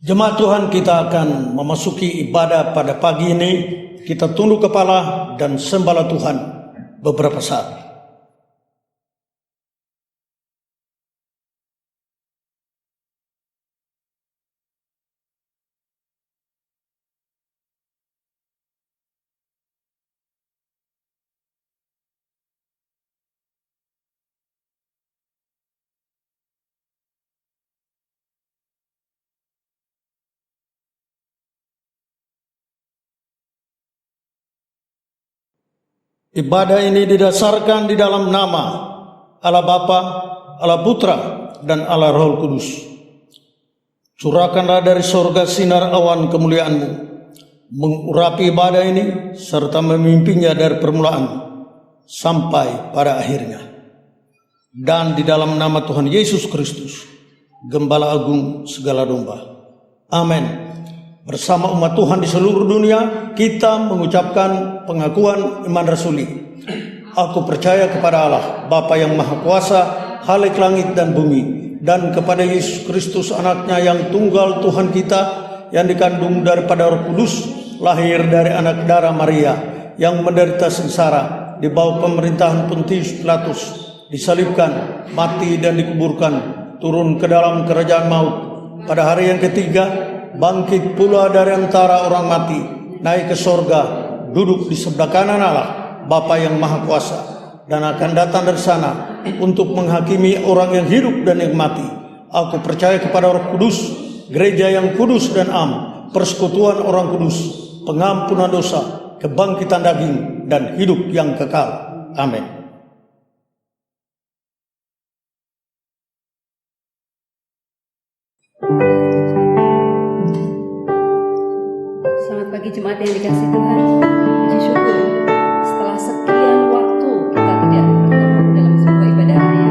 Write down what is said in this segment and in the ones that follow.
Jemaat Tuhan, kita akan memasuki ibadah pada pagi ini. Kita tunduk kepala dan sembahlah Tuhan beberapa saat. Ibadah ini didasarkan di dalam nama Allah Bapa, Allah Putra, dan Allah Roh Kudus. Curahkanlah dari sorga sinar awan kemuliaan-Mu, mengurapi ibadah ini, serta memimpinnya dari permulaan sampai pada akhirnya. Dan di dalam nama Tuhan Yesus Kristus, Gembala Agung segala domba. Amin. Bersama umat Tuhan di seluruh dunia, kita mengucapkan pengakuan iman rasuli. Aku percaya kepada Allah, Bapa yang Maha Kuasa, Khalik langit dan bumi, dan kepada Yesus Kristus anaknya yang tunggal Tuhan kita, yang dikandung daripada Roh Kudus, lahir dari anak darah Maria, yang menderita sengsara di bawah pemerintahan Pontius Pilatus, disalibkan, mati dan dikuburkan, turun ke dalam kerajaan maut. Pada hari yang ketiga, bangkit pula dari antara orang mati, naik ke sorga, duduk di sebelah kanan Allah, Bapa yang Maha Kuasa, dan akan datang dari sana untuk menghakimi orang yang hidup dan yang mati. Aku percaya kepada Roh Kudus, gereja yang kudus dan am, persekutuan orang kudus, pengampunan dosa, kebangkitan daging, dan hidup yang kekal. Amin. Selamat pagi jemaat yang dikasihi Tuhan. Puji syukur setelah sekian waktu kita tidak bertemu dalam sebuah ibadah raya,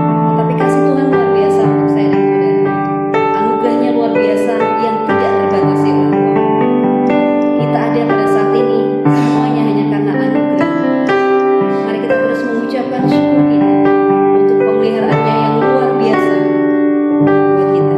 tetapi kasih Tuhan luar biasa untuk saya dan saudara. Anugerahnya luar biasa yang tidak terbatasi oleh waktu. Kita ada pada saat ini semuanya hanya karena anugerah. Mari kita terus mengucapkan syukur kita untuk pemeliharaannya yang luar biasa buat kita.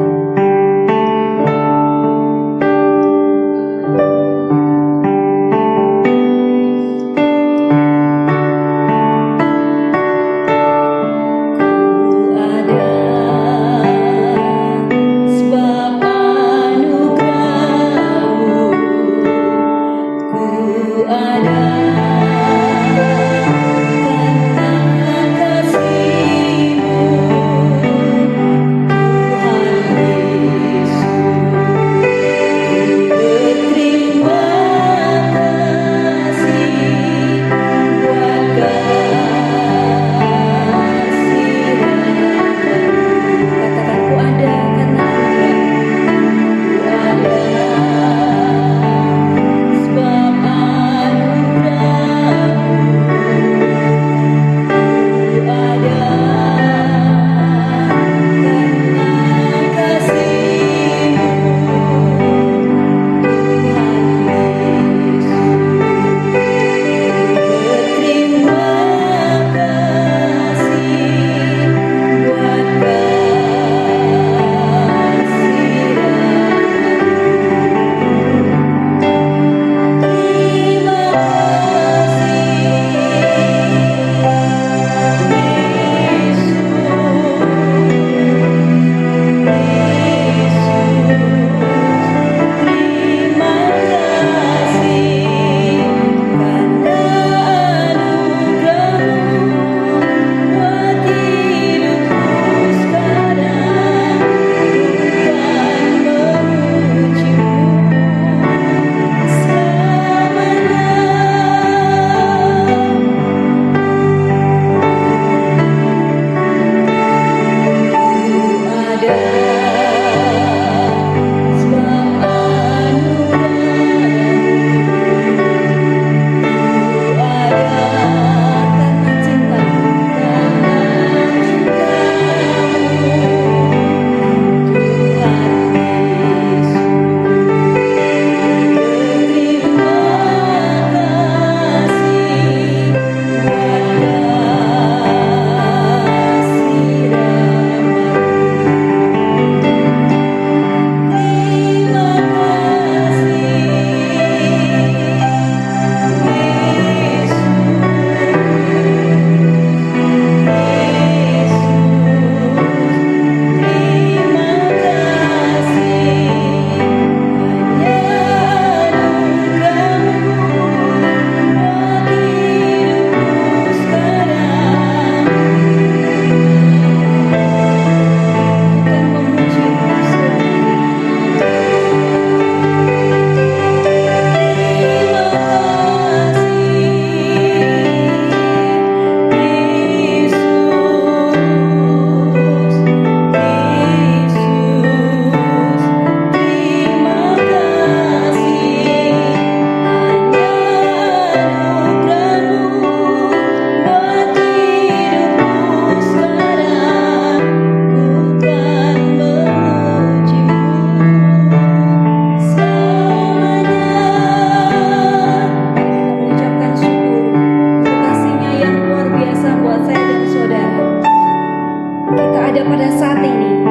ada pada saat ini,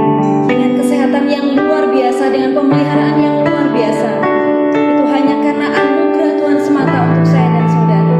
dengan kesehatan yang luar biasa, dengan pemeliharaan yang luar biasa, itu hanya karena anugerah Tuhan semata untuk saya dan saudara.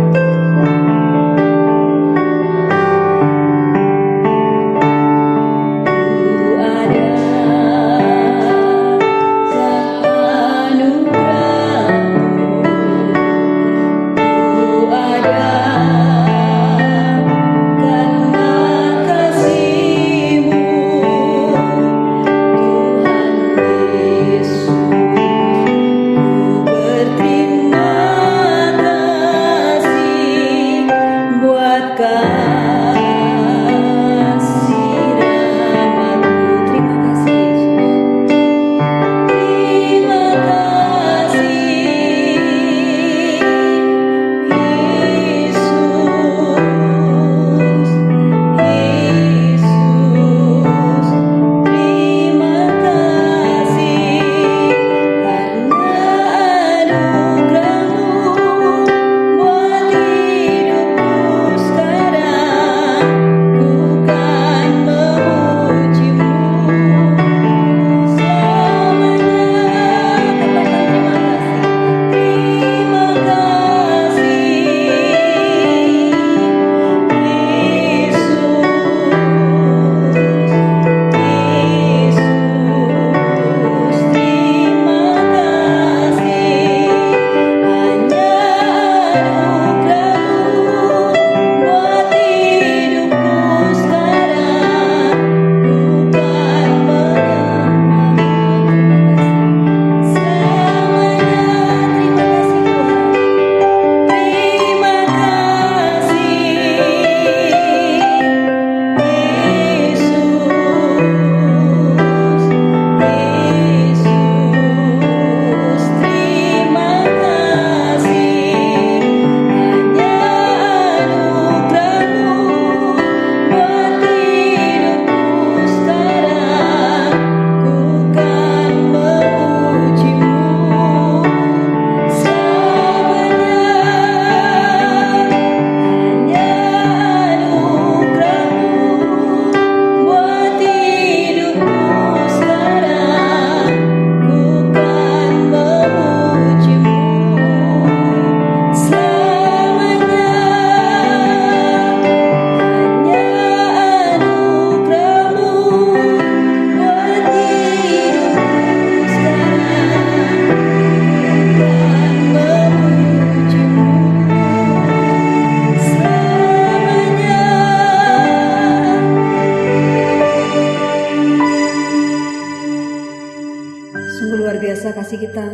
Sungguh luar biasa kasih kita.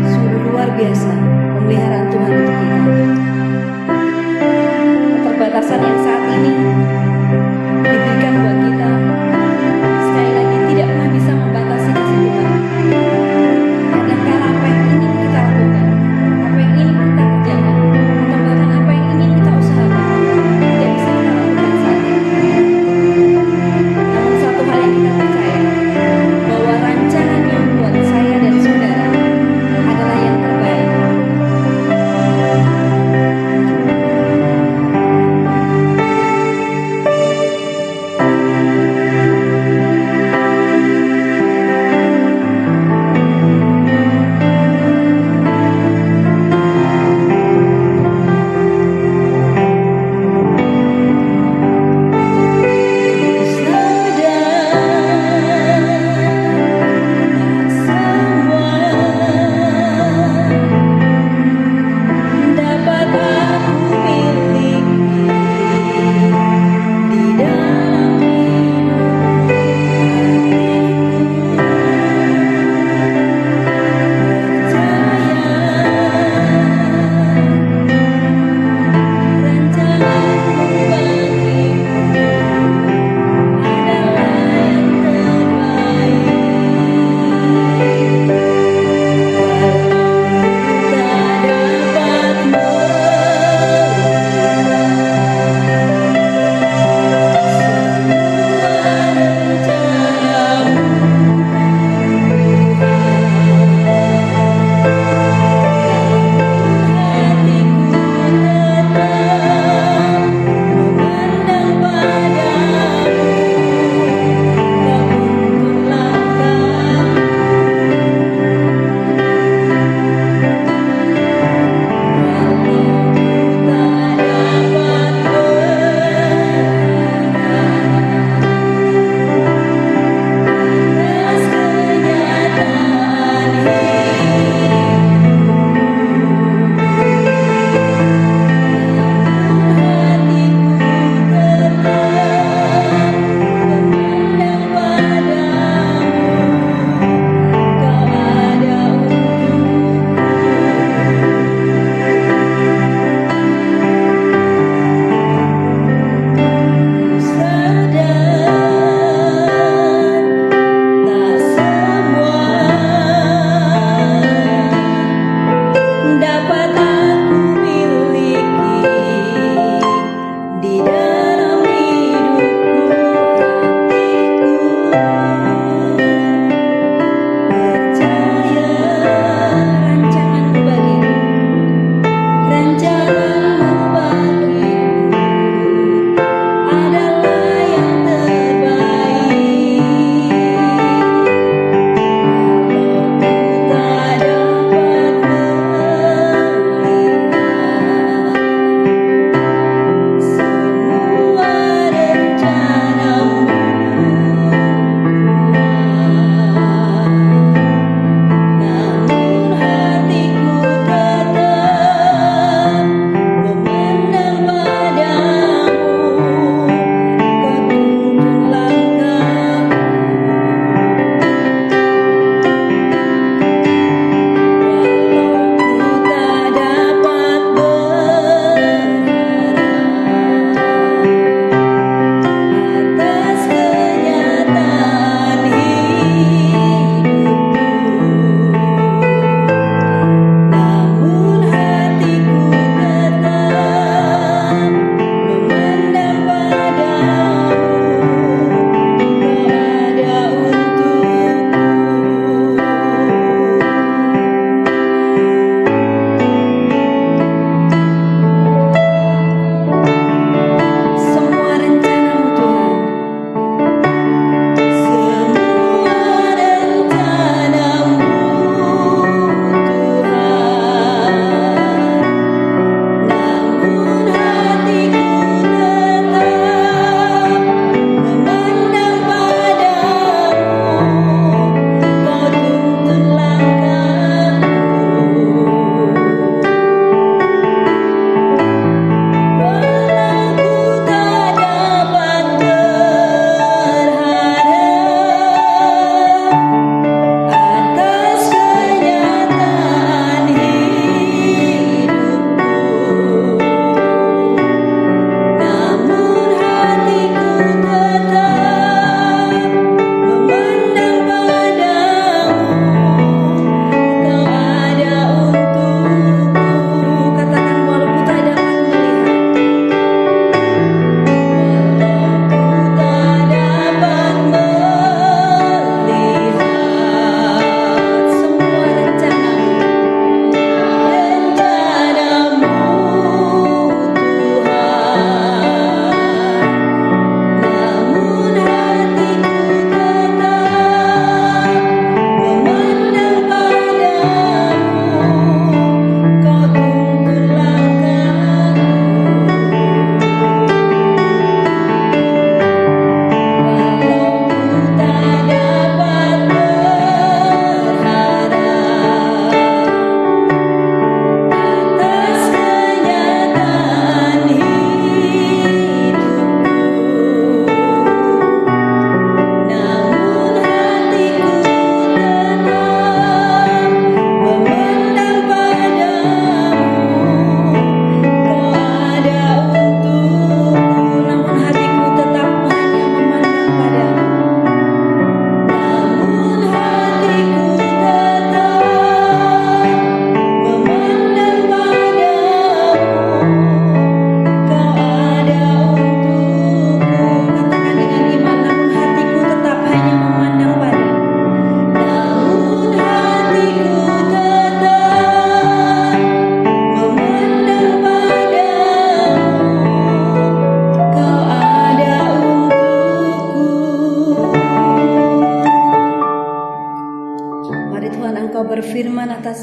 Sungguh luar biasa pemeliharaan Tuhan untuk kita. Keterbatasan yang saat ini diberikan buat kita, sekali lagi tidak pernah bisa membatasi kasih Tuhan. Kadangkala apa yang ingin kita lakukan, apa yang ingin kita kerjakan, atau bahkan apa yang ingin kita usahakan, tidak bisa kita lakukan saat ini. Namun satu hal yang kita percaya, bahwa rancangannya buat saya dan saudara adalah yang terbaik.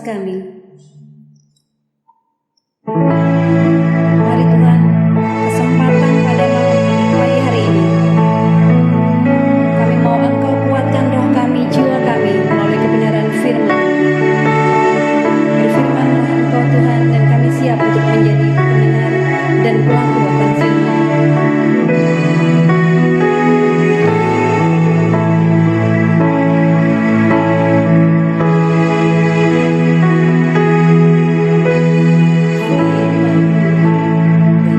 kami. Mari Tuhan, kesempatan pada malam pagi hari ini, kami mau Engkau kuatkan roh kami, jiwa kami melalui kebenaran firman. Berfirmanlah Engkau Tuhan, dan kami siap untuk menjadi pendengar dan pelaku akan firman. Firman-Mu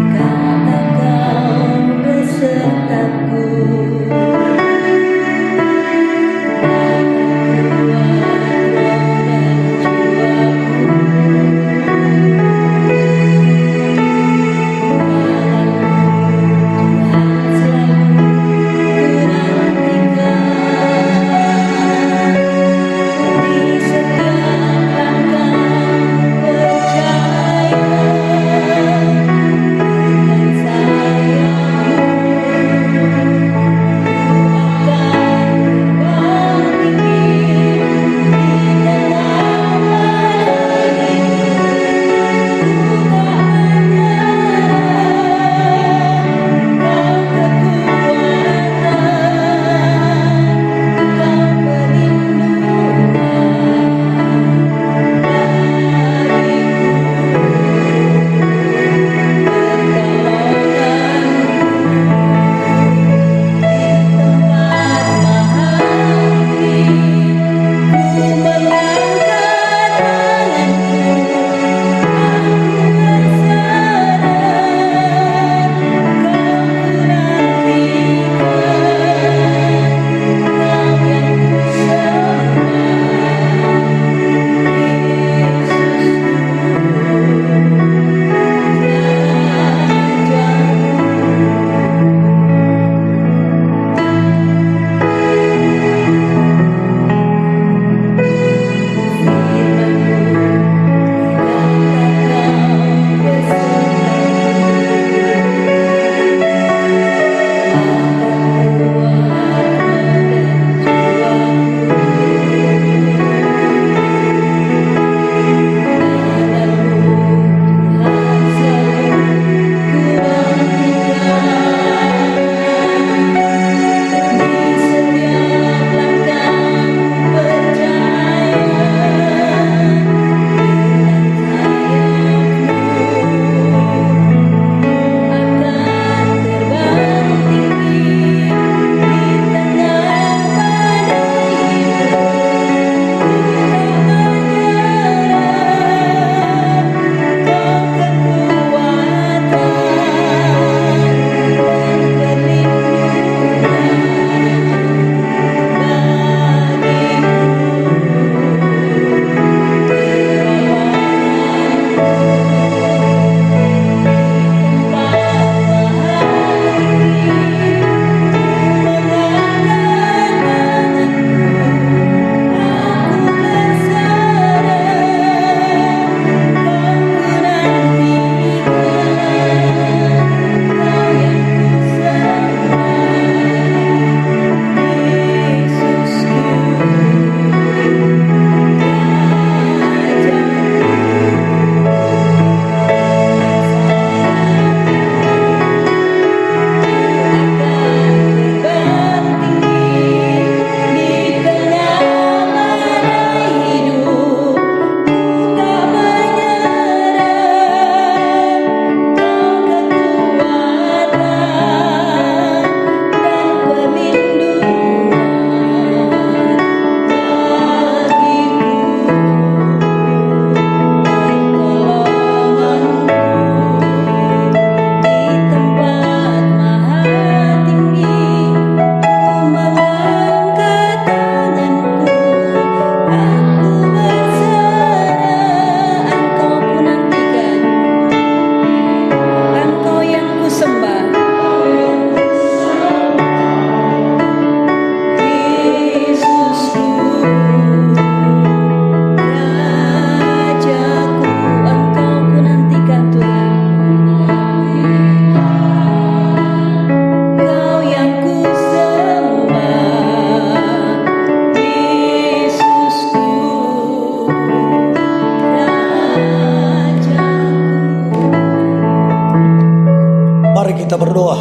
mari kita berdoa.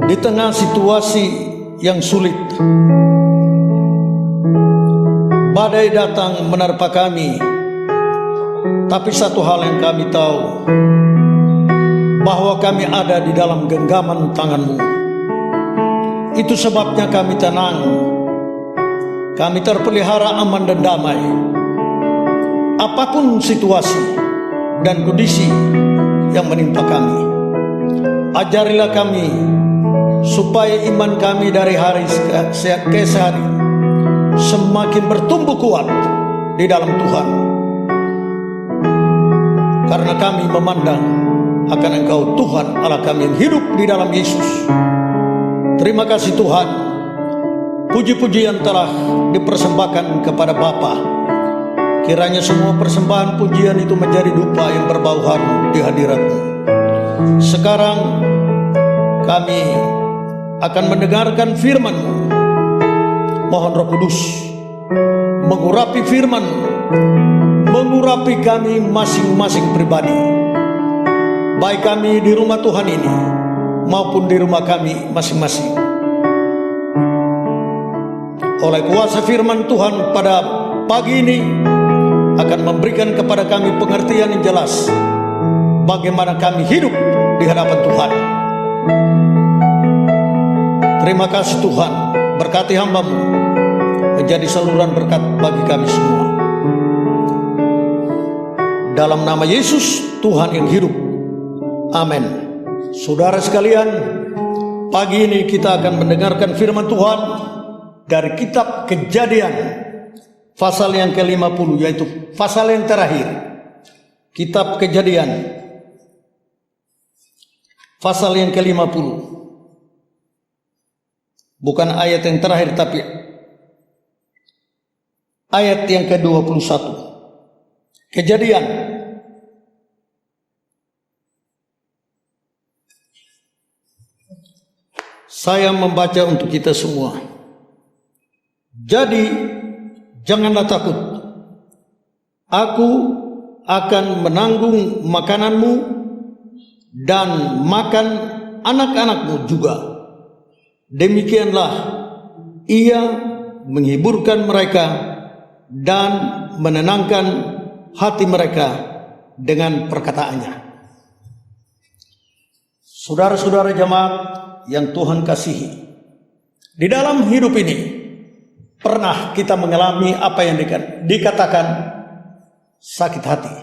Di tengah situasi yang sulit, badai datang menerpa kami, tapi satu hal yang kami tahu, bahwa kami ada di dalam genggaman tangan-Mu. Itu sebabnya kami tenang, kami terpelihara aman dan damai. Apapun situasi dan kondisi yang menimpa kami, ajarilah kami supaya iman kami dari hari ke hari semakin bertumbuh kuat di dalam Tuhan, karena kami memandang akan Engkau Tuhan Allah kami yang hidup di dalam Yesus. Terima kasih Tuhan, puji-pujian telah dipersembahkan kepada Bapa. Kiranya semua persembahan pujian itu menjadi dupa yang berbau harum di hadirat-Mu. Sekarang kami akan mendengarkan firman-Mu. Mohon Roh Kudus mengurapi firman-Mu, mengurapi kami masing-masing pribadi, baik kami di rumah Tuhan ini maupun di rumah kami masing-masing. Oleh kuasa firman Tuhan pada pagi ini akan memberikan kepada kami pengertian yang jelas bagaimana kami hidup di hadapan Tuhan. Terima kasih Tuhan, berkati hamba-Mu menjadi saluran berkat bagi kami semua. Dalam nama Yesus Tuhan yang hidup, amin. Saudara sekalian, pagi ini kita akan mendengarkan firman Tuhan dari kitab Kejadian pasal yang ke-50, yaitu pasal yang terakhir. Kitab Kejadian pasal yang ke-50. Bukan ayat yang terakhir, tapi ayat yang ke-21. Kejadian saya membaca untuk kita semua. Jadi janganlah takut, aku akan menanggung makananmu dan makan anak-anakmu juga. Demikianlah ia menghiburkan mereka dan menenangkan hati mereka dengan perkataannya. Saudara-saudara jemaat yang Tuhan kasihi, di dalam hidup ini pernah kita mengalami apa yang dikatakan sakit hati.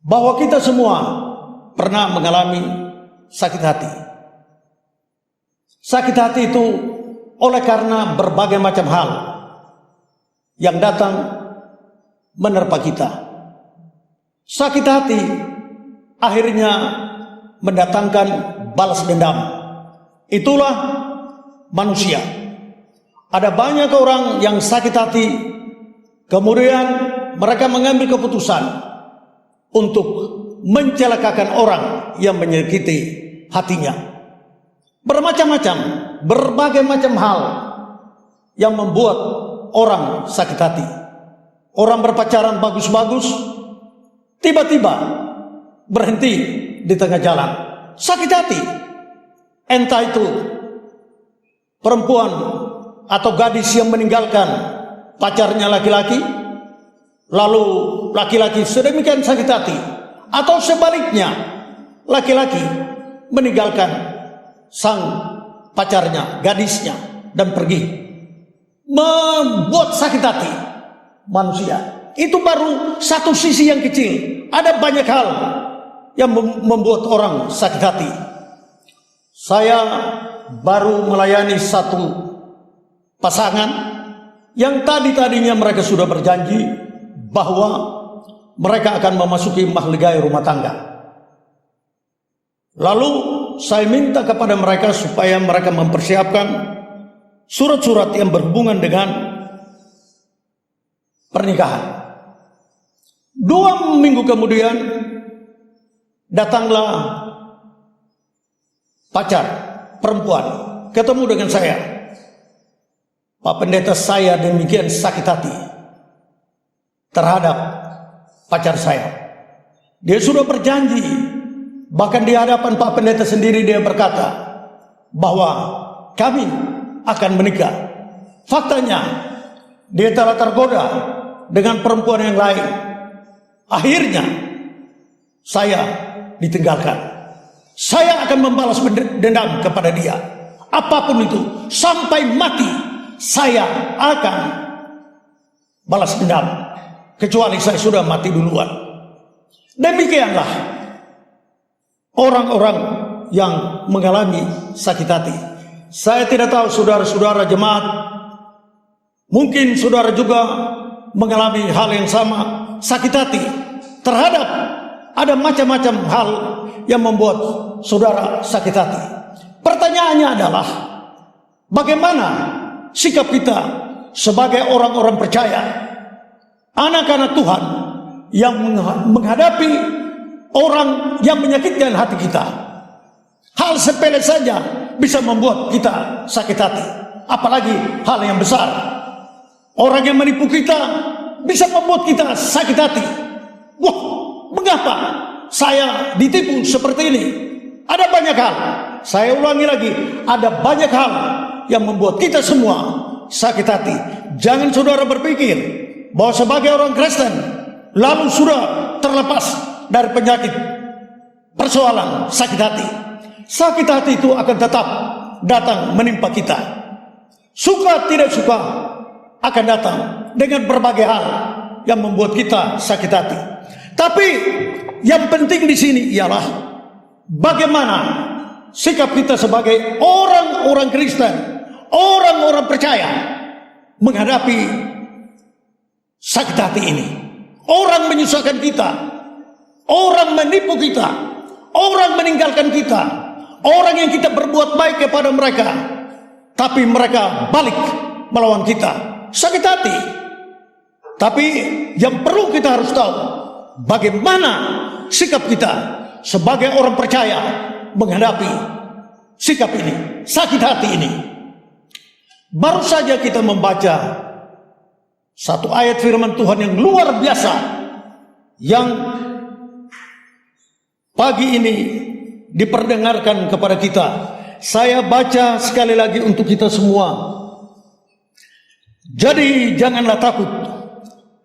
Bahwa kita semua pernah mengalami sakit hati. Sakit hati itu oleh karena berbagai macam hal yang datang menerpa kita. Sakit hati akhirnya mendatangkan balas dendam. Itulah manusia. Ada banyak orang yang sakit hati, kemudian mereka mengambil keputusan untuk mencelakakan orang yang menyakiti hatinya. Bermacam-macam, berbagai macam hal yang membuat orang sakit hati. Orang berpacaran bagus-bagus, tiba-tiba berhenti di tengah jalan, sakit hati. Entah itu perempuan atau gadis yang meninggalkan pacarnya laki-laki, lalu laki-laki sedemikian sakit hati, atau sebaliknya laki-laki meninggalkan sang pacarnya, gadisnya, dan pergi, membuat sakit hati manusia. Itu baru satu sisi yang kecil. Ada banyak hal yang membuat orang sakit hati. Saya baru melayani satu pasangan yang tadinya mereka sudah berjanji bahwa mereka akan memasuki mahligai rumah tangga. Lalu saya minta kepada mereka supaya mereka mempersiapkan surat-surat yang berhubungan dengan pernikahan. 2 minggu kemudian datanglah pacar perempuan ketemu dengan saya. Pak Pendeta, saya demikian sakit hati terhadap pacar saya. Dia sudah berjanji Bahkan di hadapan Pak Pendeta sendiri dia berkata bahwa kami akan menikah. Faktanya dia telah tergoda dengan perempuan yang lain. Akhirnya saya ditinggalkan. Saya akan membalas dendam kepada dia. Apapun itu, sampai mati saya akan balas dendam. Kecuali saya sudah mati duluan. Demikianlah orang-orang yang mengalami sakit hati. Saya tidak tahu saudara-saudara jemaat, mungkin saudara juga mengalami hal yang sama, sakit hati terhadap ada macam-macam hal yang membuat saudara sakit hati. Pertanyaannya adalah, bagaimana sikap kita sebagai orang-orang percaya, anak-anak Tuhan yang menghadapi orang yang menyakitkan hati kita? Hal sepele saja bisa membuat kita sakit hati, apalagi hal yang besar. Orang yang menipu kita bisa membuat kita sakit hati. Wah, mengapa saya ditipu seperti ini? Ada banyak hal, saya ulangi lagi, ada banyak hal yang membuat kita semua sakit hati. Jangan saudara berpikir bahwa sebagai orang Kristen lalu sudah terlepas dari penyakit persoalan sakit hati. Sakit hati itu akan tetap datang menimpa kita. Suka tidak suka akan datang dengan berbagai hal yang membuat kita sakit hati. Tapi yang penting di sini ialah bagaimana sikap kita sebagai orang-orang Kristen, orang-orang percaya menghadapi sakit hati ini. Orang menyusahkan kita, orang menipu kita, orang meninggalkan kita, orang yang kita berbuat baik kepada mereka, tapi mereka balik melawan kita. Sakit hati. Tapi yang perlu kita harus tahu, bagaimana sikap kita sebagai orang percaya menghadapi sikap ini, sakit hati ini. Baru saja kita membaca satu ayat firman Tuhan yang luar biasa, yang pagi ini diperdengarkan kepada kita. Saya baca sekali lagi untuk kita semua. Jadi janganlah takut,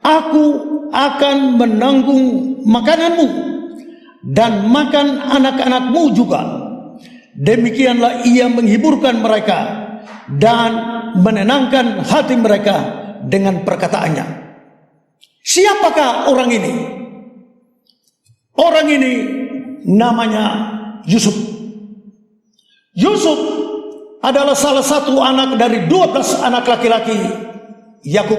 aku akan menanggung makananmu dan makan anak-anakmu juga. Demikianlah ia menghiburkan mereka dan menenangkan hati mereka dengan perkataannya. Siapakah orang ini? Orang ini namanya Yusuf. Yusuf adalah salah satu anak dari 12 anak laki-laki Yakub.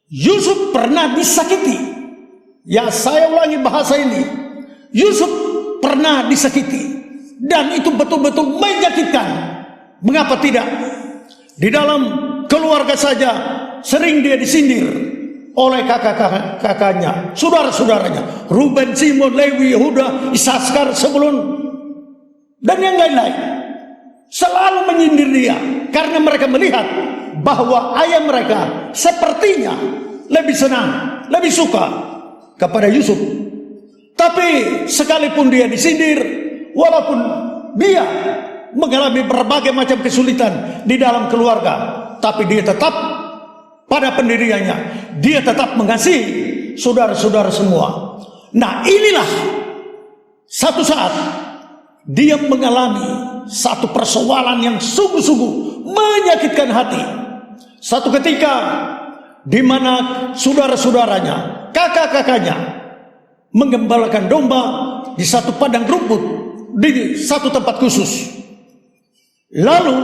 Yusuf pernah disakiti. Ya, saya ulangi bahasa ini. Yusuf pernah disakiti. Dan itu betul-betul menyakitkan. Mengapa tidak? Di dalam keluarga saja sering dia disindir oleh kakak-kakaknya, saudara-saudaranya, Ruben, Simon, Lewi, Yehuda, Isaskar, Sebulun, dan yang lain-lain. Selalu menyindir dia karena mereka melihat bahwa ayah mereka sepertinya lebih senang, lebih suka kepada Yusuf. Tapi sekalipun dia disindir, walaupun dia mengalami berbagai macam kesulitan di dalam keluarga, tapi dia tetap pada pendiriannya. Dia tetap mengasihi saudara-saudara semua. Nah, inilah satu saat dia mengalami satu persoalan yang sungguh-sungguh menyakitkan hati. Satu ketika di mana saudara-saudaranya, kakak-kakaknya menggembalakan domba di satu padang rumput, di satu tempat khusus. Lalu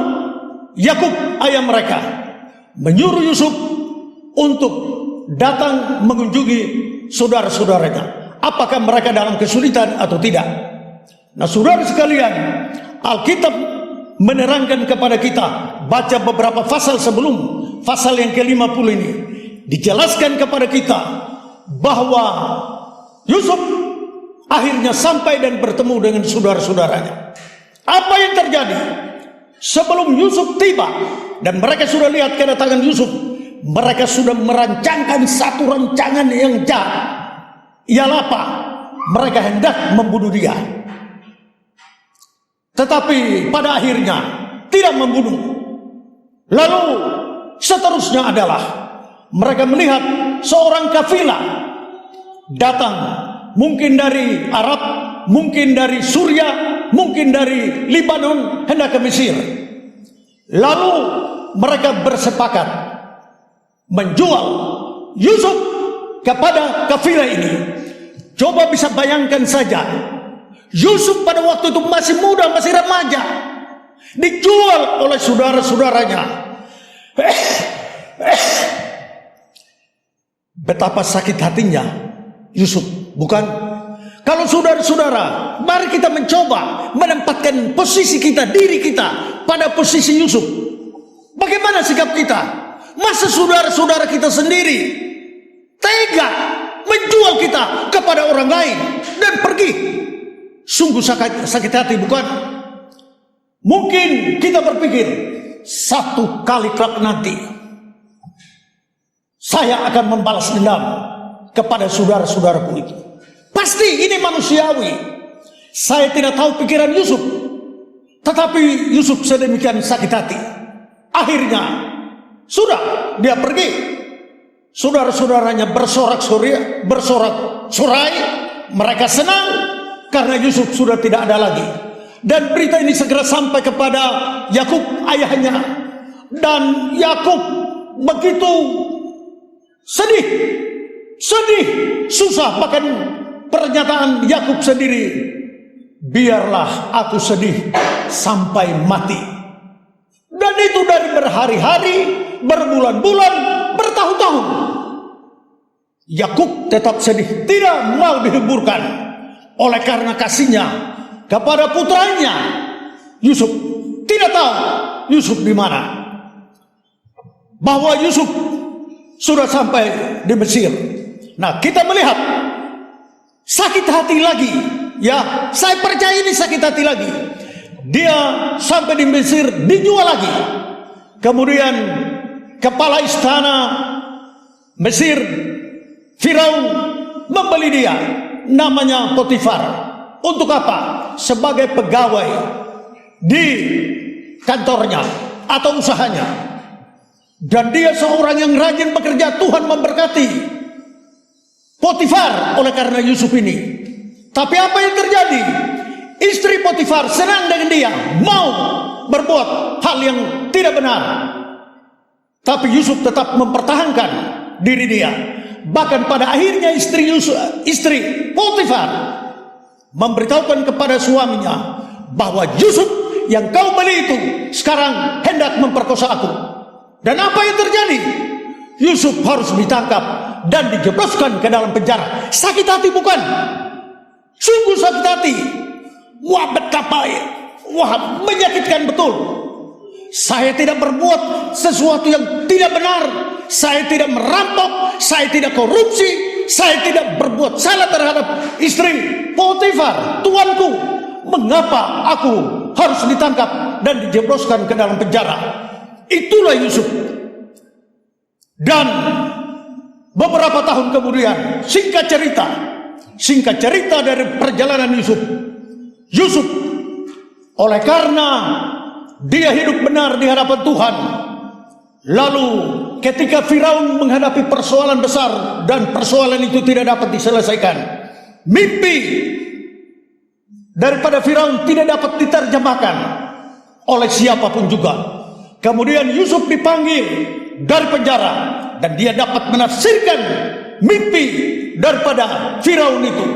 Yakub ayah mereka menyuruh Yusuf untuk datang mengunjungi saudara-saudaranya. Apakah mereka dalam kesulitan atau tidak? Nah, saudara sekalian, Alkitab menerangkan kepada kita, baca beberapa pasal sebelum pasal yang ke-50 ini, dijelaskan kepada kita bahwa Yusuf akhirnya sampai dan bertemu dengan saudara-saudaranya. Apa yang terjadi? Sebelum Yusuf tiba dan mereka sudah lihat kedatangan Yusuf, mereka sudah merancangkan satu rancangan yang jahat. Ialah apa? mereka hendak membunuh dia. Tetapi pada akhirnya tidak membunuh. Lalu seterusnya adalah mereka melihat seorang kafilah datang, mungkin dari Arab, mungkin dari Suriah, mungkin dari Lebanon, hendak ke Mesir. Lalu mereka bersepakat menjual Yusuf kepada kafilah ini. Coba bisa bayangkan saja, Yusuf pada waktu itu masih muda, masih remaja, dijual oleh saudara-saudaranya. Betapa sakit hatinya Yusuf, bukan? Kalau saudara-saudara, mari kita mencoba menempatkan posisi kita, diri kita pada posisi Yusuf. Bagaimana sikap kita? Masa saudara-saudara kita sendiri tega menjual kita kepada orang lain dan pergi? Sungguh sakit hati, bukan? Mungkin kita berpikir, satu kali kelak nanti saya akan membalas dendam kepada saudara-saudaraku itu. Pasti ini manusiawi. Saya tidak tahu pikiran Yusuf, tetapi Yusuf sedemikian sakit hati. Akhirnya sudah dia pergi. Saudara-saudaranya bersorak-sorai, mereka senang karena Yusuf sudah tidak ada lagi. Dan berita ini segera sampai kepada Yakub ayahnya, dan Yakub begitu sedih, susah. Bahkan pernyataan Yakub sendiri, biarlah aku sedih sampai mati. Dan itu dari berhari-hari, berbulan-bulan, bertahun-tahun. Yakub tetap sedih, tidak mau dihiburkan oleh karena kasihnya kepada putranya Yusuf. Tidak tahu Yusuf di mana, bahwa Yusuf sudah sampai di Mesir. Nah, kita melihat sakit hati lagi. Ya, saya percaya ini sakit hati lagi. Dia sampai di Mesir, dijual lagi. Kemudian kepala istana Mesir, Firaun, membeli dia, namanya Potifar. Untuk apa? Sebagai pegawai di kantornya atau usahanya. Dan dia seorang yang rajin bekerja. Tuhan memberkati Potifar oleh karena Yusuf ini. Tapi apa yang terjadi? Istri Potifar senang dengan dia, mau berbuat hal yang tidak benar. Tapi Yusuf tetap mempertahankan diri dia. Bahkan pada akhirnya istri Potifar memberitahukan kepada suaminya bahwa Yusuf yang kau beli itu sekarang hendak memperkosa aku. Dan apa yang terjadi? Yusuf harus ditangkap dan dijebloskan ke dalam penjara. Sakit hati, bukan? Sungguh sakit hati. Wah, betapa menyakitkan betul. Saya tidak berbuat sesuatu yang tidak benar. Saya tidak merampok, saya tidak korupsi, saya tidak berbuat salah terhadap istri Potifar, tuanku. Mengapa aku harus ditangkap dan dijebloskan ke dalam penjara? Itulah Yusuf. Dan beberapa tahun kemudian, singkat cerita dari perjalanan Yusuf oleh karena dia hidup benar di hadapan Tuhan. Lalu ketika Firaun menghadapi persoalan besar dan persoalan itu tidak dapat diselesaikan, mimpi daripada Firaun tidak dapat diterjemahkan oleh siapapun juga. Kemudian Yusuf dipanggil dari penjara dan dia dapat menafsirkan mimpi daripada Firaun itu.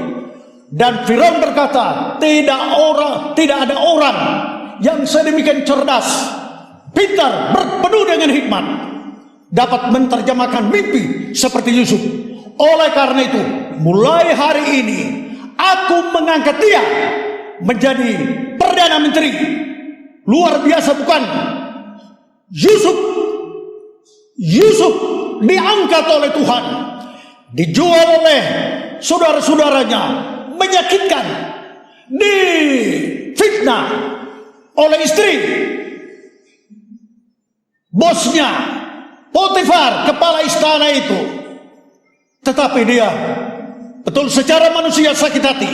Dan Firaun berkata, tidak ada orang yang sedemikian cerdas, pintar, penuh dengan hikmat, dapat menerjemahkan mimpi seperti Yusuf. Oleh karena itu, mulai hari ini aku mengangkat dia menjadi Perdana Menteri. Luar biasa, bukan? Yusuf diangkat oleh Tuhan, dijual oleh saudara-saudaranya, menyakitkan, difitnah oleh istri bosnya Potifar, kepala istana itu. Tetapi dia Betul, secara manusia sakit hati.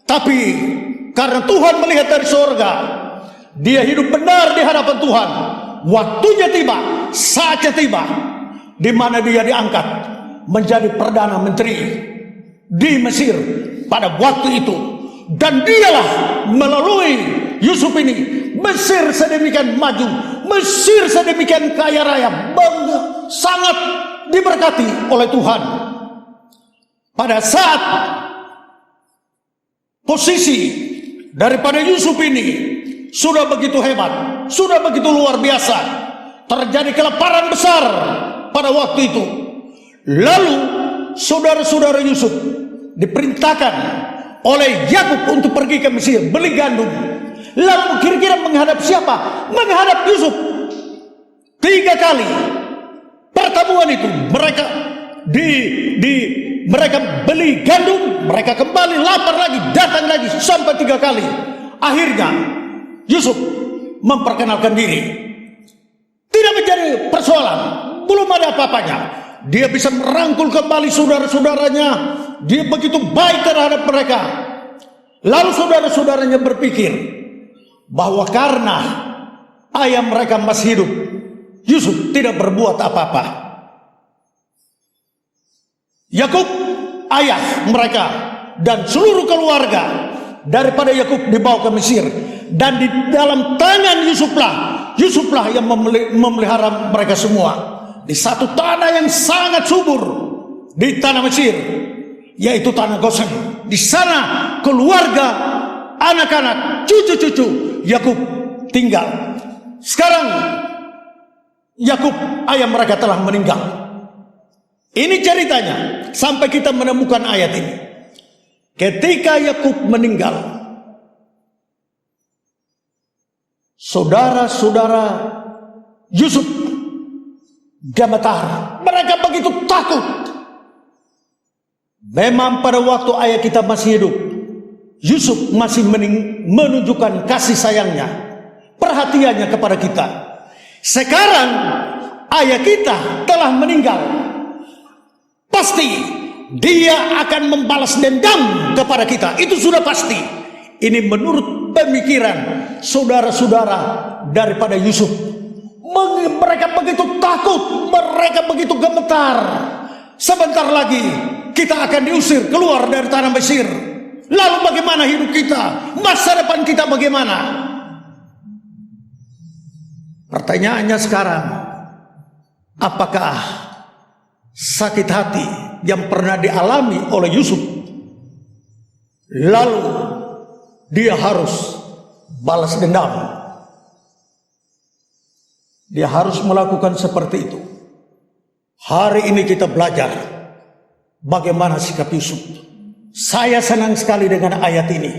Tapi karena Tuhan melihat dari surga, dia hidup benar di hadapan Tuhan. Waktunya tiba, saatnya tiba, di mana dia diangkat menjadi Perdana Menteri di Mesir pada waktu itu. Dan dialah melalui Yusuf ini Mesir sedemikian maju, Mesir sedemikian kaya raya, sangat diberkati oleh Tuhan. Pada saat posisi daripada Yusuf ini sudah begitu hebat, sudah begitu luar biasa, terjadi kelaparan besar pada waktu itu. Lalu saudara-saudara Yusuf diperintahkan oleh Yakub untuk pergi ke Mesir beli gandum. Lalu kira-kira menghadap siapa? Menghadap Yusuf. 3 kali pertemuan itu mereka mereka beli gandum, mereka kembali lapar lagi, datang lagi sampai 3 kali. Akhirnya Yusuf memperkenalkan diri. Tidak menjadi persoalan, belum ada apa-apanya. Dia bisa merangkul kembali saudara-saudaranya. Dia begitu baik terhadap mereka. Lalu saudara-saudaranya berpikir bahwa karena ayah mereka masih hidup, Yusuf tidak berbuat apa-apa. Yakub, ayah mereka dan seluruh keluarga daripada Yakub dibawa ke Mesir, dan di dalam tangan Yusuflah yang memelihara mereka semua di satu tanah yang sangat subur di tanah Mesir, yaitu tanah Gosen. Di sana keluarga, anak-anak, cucu-cucu Yakub tinggal. Sekarang Yakub, ayah mereka, telah meninggal. Ini ceritanya sampai kita menemukan ayat ini. Ketika Yakub meninggal, saudara-saudara Yusuf gemetar. Mereka begitu takut. Memang pada waktu ayah kita masih hidup, Yusuf masih menunjukkan kasih sayangnya, perhatiannya kepada kita. Sekarang ayah kita telah meninggal, pasti dia akan membalas dendam kepada kita. Itu sudah pasti. Ini menurut pemikiran saudara-saudara daripada Yusuf. Mereka begitu takut, mereka begitu gemetar. Sebentar lagi kita akan diusir keluar dari tanah Mesir. Lalu bagaimana hidup kita? Masa depan kita bagaimana? Pertanyaannya sekarang, apakah sakit hati yang pernah dialami oleh Yusuf, lalu dia harus balas dendam? Dia harus melakukan seperti itu. Hari ini kita belajar bagaimana sikap Yusuf. Saya senang sekali dengan ayat ini.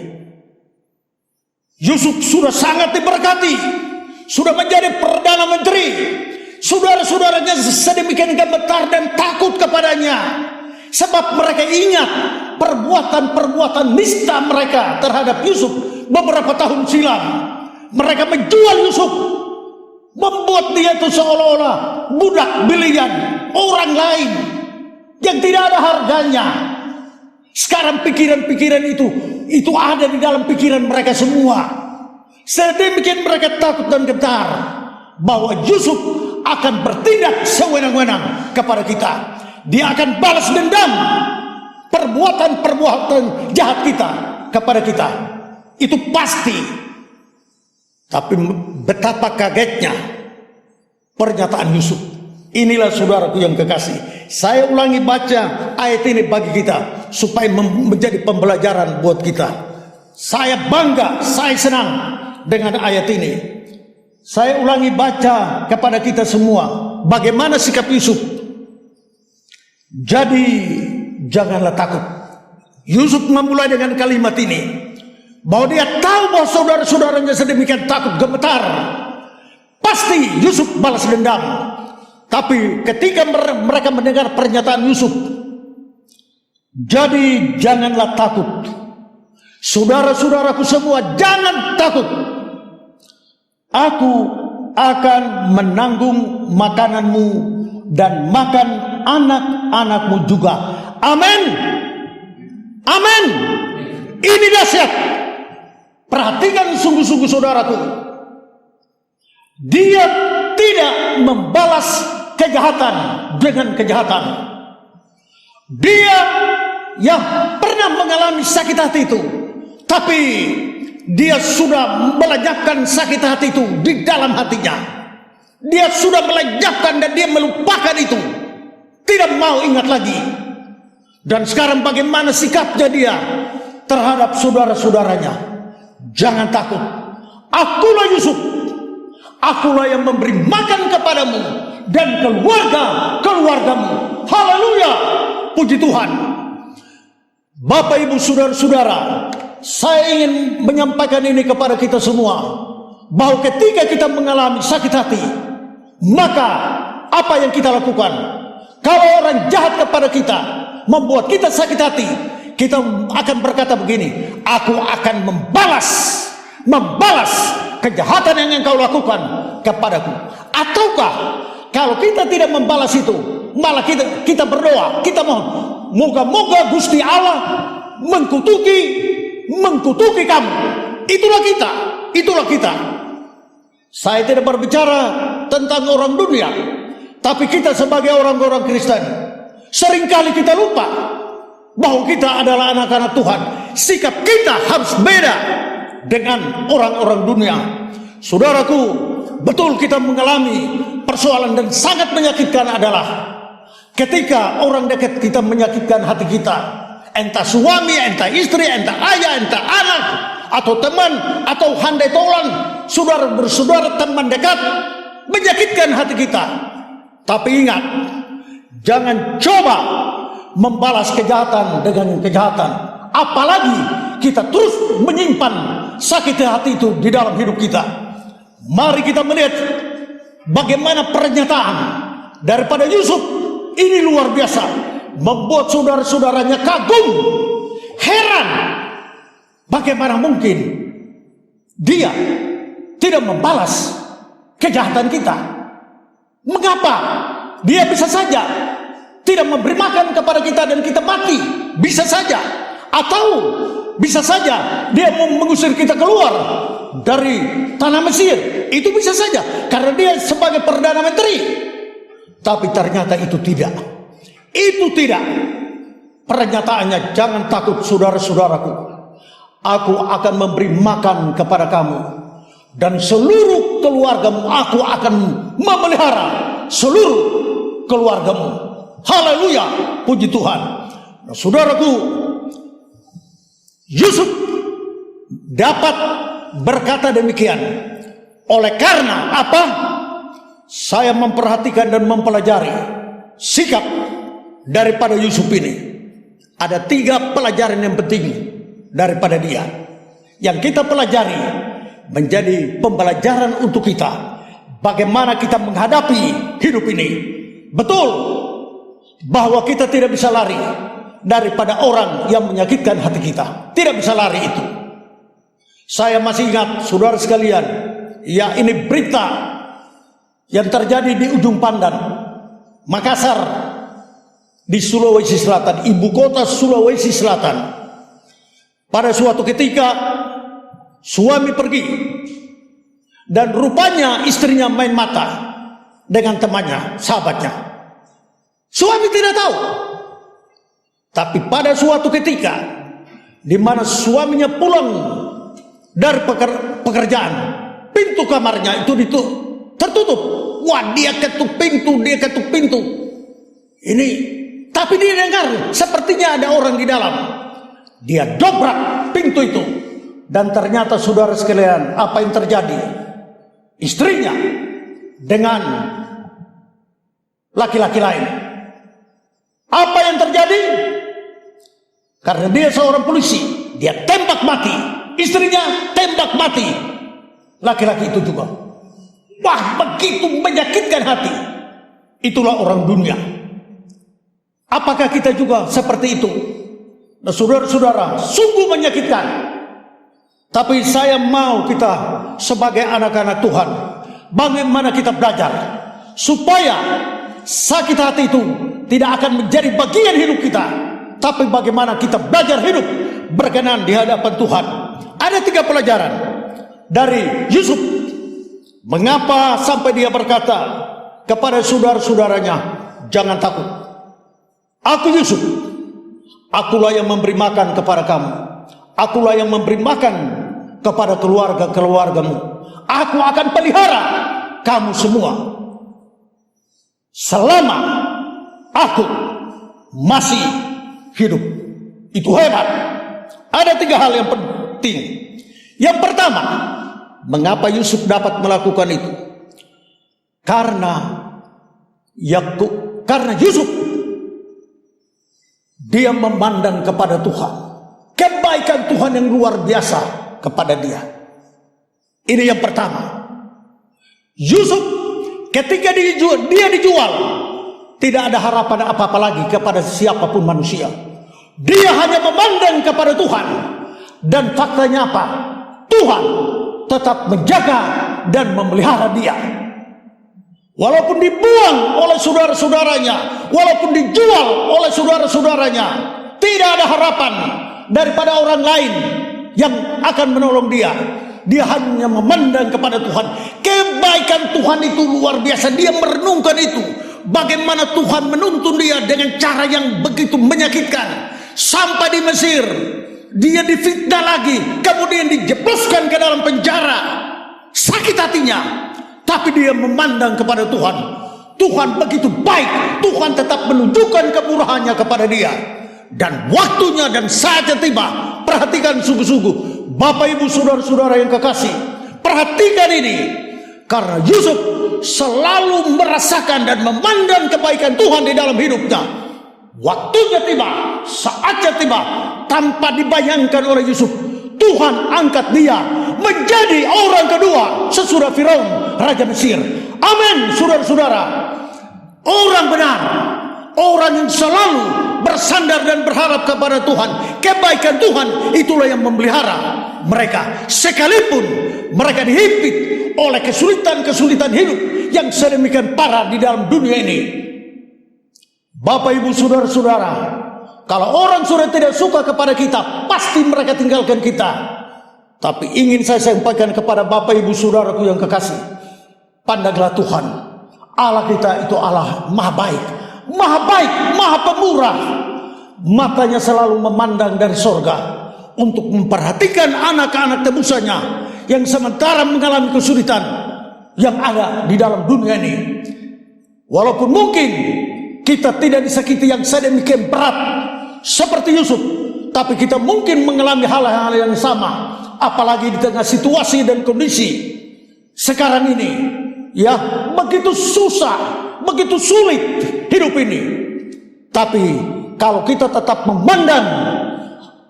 Yusuf sudah sangat diberkati, sudah menjadi Perdana Menteri. Saudara-saudaranya sedemikian gemetar dan takut kepadanya, sebab mereka ingat perbuatan-perbuatan nista mereka terhadap Yusuf beberapa tahun silam. Mereka menjual Yusuf, membuat dia itu seolah-olah budak belian orang lain yang tidak ada harganya. Sekarang pikiran-pikiran itu ada di dalam pikiran mereka semua. Sedemikian mereka takut dan gentar bahwa Yusuf akan bertindak sewenang-wenang kepada kita. Dia akan balas dendam perbuatan-perbuatan jahat kita kepada kita. Itu pasti. Tapi betapa kagetnya pernyataan Yusuf. Inilah saudaraku yang kekasih, saya ulangi baca ayat ini bagi kita supaya menjadi pembelajaran buat kita. Saya bangga, saya senang dengan ayat ini. Saya ulangi baca kepada kita semua bagaimana sikap Yusuf. Jadi janganlah takut. Yusuf memulai dengan kalimat ini, bahwa dia tahu bahwa saudara-saudaranya sedemikian takut gemetar. Pasti Yusuf balas dendam. Tapi ketika mereka mendengar pernyataan Yusuf, jadi janganlah takut. Saudara-saudaraku semua, jangan takut. Aku akan menanggung makananmu dan makan anak-anakmu juga. Amin. Amin. Ini dahsyat. Perhatikan sungguh-sungguh saudaraku. Dia tidak membalas kejahatan dengan kejahatan. Dia yang pernah mengalami sakit hati itu, tapi dia sudah melenyapkan sakit hati itu di dalam hatinya. Dia sudah melenyapkan dan dia melupakan itu. Tidak mau ingat lagi. Dan sekarang bagaimana sikapnya dia terhadap saudara-saudaranya? Jangan takut. Akulah Yusuf. Akulah yang memberi makan kepadamu dan keluargamu. Haleluya. Puji Tuhan. Bapak, Ibu, saudara-saudara, saya ingin menyampaikan ini kepada kita semua, bahwa ketika kita mengalami sakit hati, maka apa yang kita lakukan? Kalau orang jahat kepada kita, membuat kita sakit hati, kita akan berkata begini, aku akan membalas kejahatan yang engkau lakukan kepadaku. Ataukah kalau kita tidak membalas itu, malah kita berdoa, kita mohon, moga-moga Gusti Allah mengkutuki kamu. Itulah kita. Saya tidak berbicara tentang orang dunia, tapi kita sebagai orang-orang Kristen, seringkali kita lupa bahwa kita adalah anak-anak Tuhan. Sikap kita harus beda dengan orang-orang dunia. Saudaraku, betul kita mengalami persoalan dan sangat menyakitkan adalah ketika orang dekat kita menyakitkan hati kita. Entah suami, entah istri, entah ayah, entah anak, atau teman, atau handai tolan, saudara bersaudara, teman dekat, menyakitkan hati kita. Tapi ingat, jangan coba membalas kejahatan dengan kejahatan. Apalagi kita terus menyimpan sakit hati itu di dalam hidup kita. Mari kita melihat bagaimana pernyataan daripada Yusuf. Ini luar biasa, membuat saudara-saudaranya kagum, heran. Bagaimana mungkin dia tidak membalas kejahatan kita? Mengapa dia bisa saja tidak memberi makan kepada kita dan kita mati? Bisa saja. Atau bisa saja dia mau mengusir kita keluar dari tanah Mesir. Itu bisa saja, karena dia sebagai Perdana Menteri. Tapi ternyata itu tidak. Pernyataannya, jangan takut saudara-saudaraku. Aku akan memberi makan kepada kamu, dan seluruh keluargamu aku akan memelihara seluruh keluargamu. Haleluya, puji Tuhan. Nah, saudaraku, Yusuf dapat berkata demikian. Oleh karena apa? Saya memperhatikan dan mempelajari sikap daripada Yusuf ini. Ada 3 pelajaran yang penting daripada dia, yang kita pelajari menjadi pembelajaran untuk kita. Bagaimana kita menghadapi hidup ini. Betul bahwa kita tidak bisa lari daripada orang yang menyakitkan hati kita. Tidak bisa lari itu. Saya masih ingat, saudara sekalian, ya, ini berita yang terjadi di Ujung Pandan, Makassar, di Sulawesi Selatan, ibu kota Sulawesi Selatan. Pada suatu ketika suami pergi, dan rupanya istrinya main mata dengan temannya, sahabatnya. Suami tidak tahu. Tapi pada suatu ketika di mana suaminya pulang dari pekerjaan, pintu kamarnya itu tertutup. Wah, dia ketuk pintu. Ini, tapi dia dengar sepertinya ada orang di dalam. Dia dobrak pintu itu, dan ternyata saudara sekalian, apa yang terjadi? Istrinya dengan laki-laki lain. Apa yang terjadi? Karena dia seorang polisi, dia tembak mati. Istrinya tembak mati laki-laki itu juga. Wah, begitu menyakitkan hati. Itulah orang dunia. Apakah kita juga seperti itu? Nah, saudara-saudara, sungguh menyakitkan. Tapi saya mau kita sebagai anak-anak Tuhan, bagaimana kita belajar supaya sakit hati itu tidak akan menjadi bagian hidup kita. tapi bagaimana kita belajar hidup berkenan di hadapan Tuhan. Ada 3 pelajaran dari Yusuf. Mengapa sampai dia berkata kepada saudara-saudaranya, jangan takut. Aku Yusuf, akulah yang memberi makan kepada kamu. Akulah yang memberi makan kepada keluarga-keluargamu. Aku akan pelihara kamu semua selama aku masih hidup. Itu hebat. Ada 3 hal yang penting. Yang pertama, mengapa Yusuf dapat melakukan itu? Karena Yusuf, dia memandang kepada Tuhan, kebaikan Tuhan yang luar biasa kepada dia. Ini yang pertama. Yusuf ketika dia dijual, tidak ada harapan apa-apa lagi kepada siapapun manusia. Dia hanya memandang kepada Tuhan. Dan faktanya apa? Tuhan tetap menjaga dan memelihara dia. Walaupun dibuang oleh saudara-saudaranya, walaupun dijual oleh saudara-saudaranya, tidak ada harapan daripada orang lain yang akan menolong dia. Dia hanya memandang kepada Tuhan. Kebaikan Tuhan itu luar biasa. Dia merenungkan itu. Bagaimana Tuhan menuntun dia dengan cara yang begitu menyakitkan. Sampai di Mesir, dia difitnah lagi, kemudian dijebloskan ke dalam penjara. Sakit hatinya, tapi dia memandang kepada Tuhan. Tuhan begitu baik. Tuhan tetap menunjukkan kemurahannya kepada dia. Dan waktunya dan saatnya tiba. Perhatikan sungguh-sungguh, Bapak Ibu saudara-saudara yang kekasih, perhatikan ini. Karena Yusuf selalu merasakan dan memandang kebaikan Tuhan di dalam hidupnya. Waktunya tiba, saatnya tiba, tanpa dibayangkan oleh Yusuf, Tuhan angkat dia menjadi orang kedua sesudah Firaun, Raja Mesir. Amin, saudara-saudara. Orang benar, orang yang selalu bersandar dan berharap kepada Tuhan. Kebaikan Tuhan itulah yang memelihara mereka. Sekalipun mereka dihimpit oleh kesulitan-kesulitan hidup yang sedemikian parah di dalam dunia ini. Bapak Ibu saudara-saudara, kalau orang sudah tidak suka kepada kita, pasti mereka tinggalkan kita. Tapi ingin saya sampaikan kepada Bapak Ibu saudaraku yang kekasih, pandanglah Tuhan. Allah kita itu Allah maha baik, maha pemurah. Matanya selalu memandang dari sorga untuk memperhatikan anak-anak tebusannya yang sementara mengalami kesulitan yang ada di dalam dunia ini. Walaupun mungkin kita tidak disakiti yang sedemikian berat seperti Yusuf, tapi kita mungkin mengalami hal-hal yang sama, apalagi di tengah situasi dan kondisi sekarang ini. Ya, begitu susah, begitu sulit hidup ini. Tapi kalau kita tetap memandang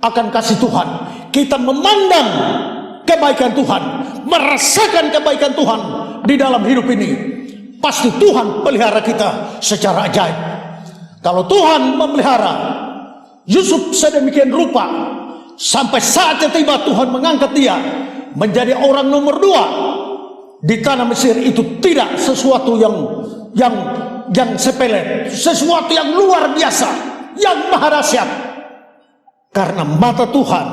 akan kasih Tuhan, kita memandang kebaikan Tuhan, merasakan kebaikan Tuhan di dalam hidup ini, pasti Tuhan pelihara kita secara ajaib. Kalau Tuhan memelihara Yusuf sedemikian rupa, sampai saatnya tiba Tuhan mengangkat dia menjadi orang nomor 2 di tanah Mesir. Itu tidak sesuatu yang sepele, sesuatu yang luar biasa, yang maha dahsyat. Karena mata Tuhan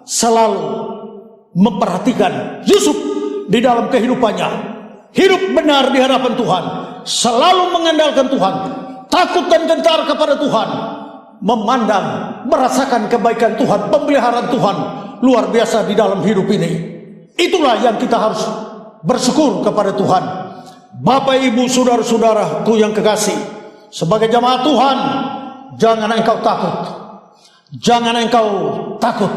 selalu memperhatikan Yusuf di dalam kehidupannya. Hidup benar di hadapan Tuhan, selalu mengandalkan Tuhan, takut dan gentar kepada Tuhan, memandang, merasakan kebaikan Tuhan, pemeliharaan Tuhan luar biasa di dalam hidup ini. Itulah yang kita harus bersyukur kepada Tuhan. Bapak Ibu saudara-saudaraku yang kekasih, sebagai jamaah Tuhan, jangan engkau takut. Jangan engkau takut.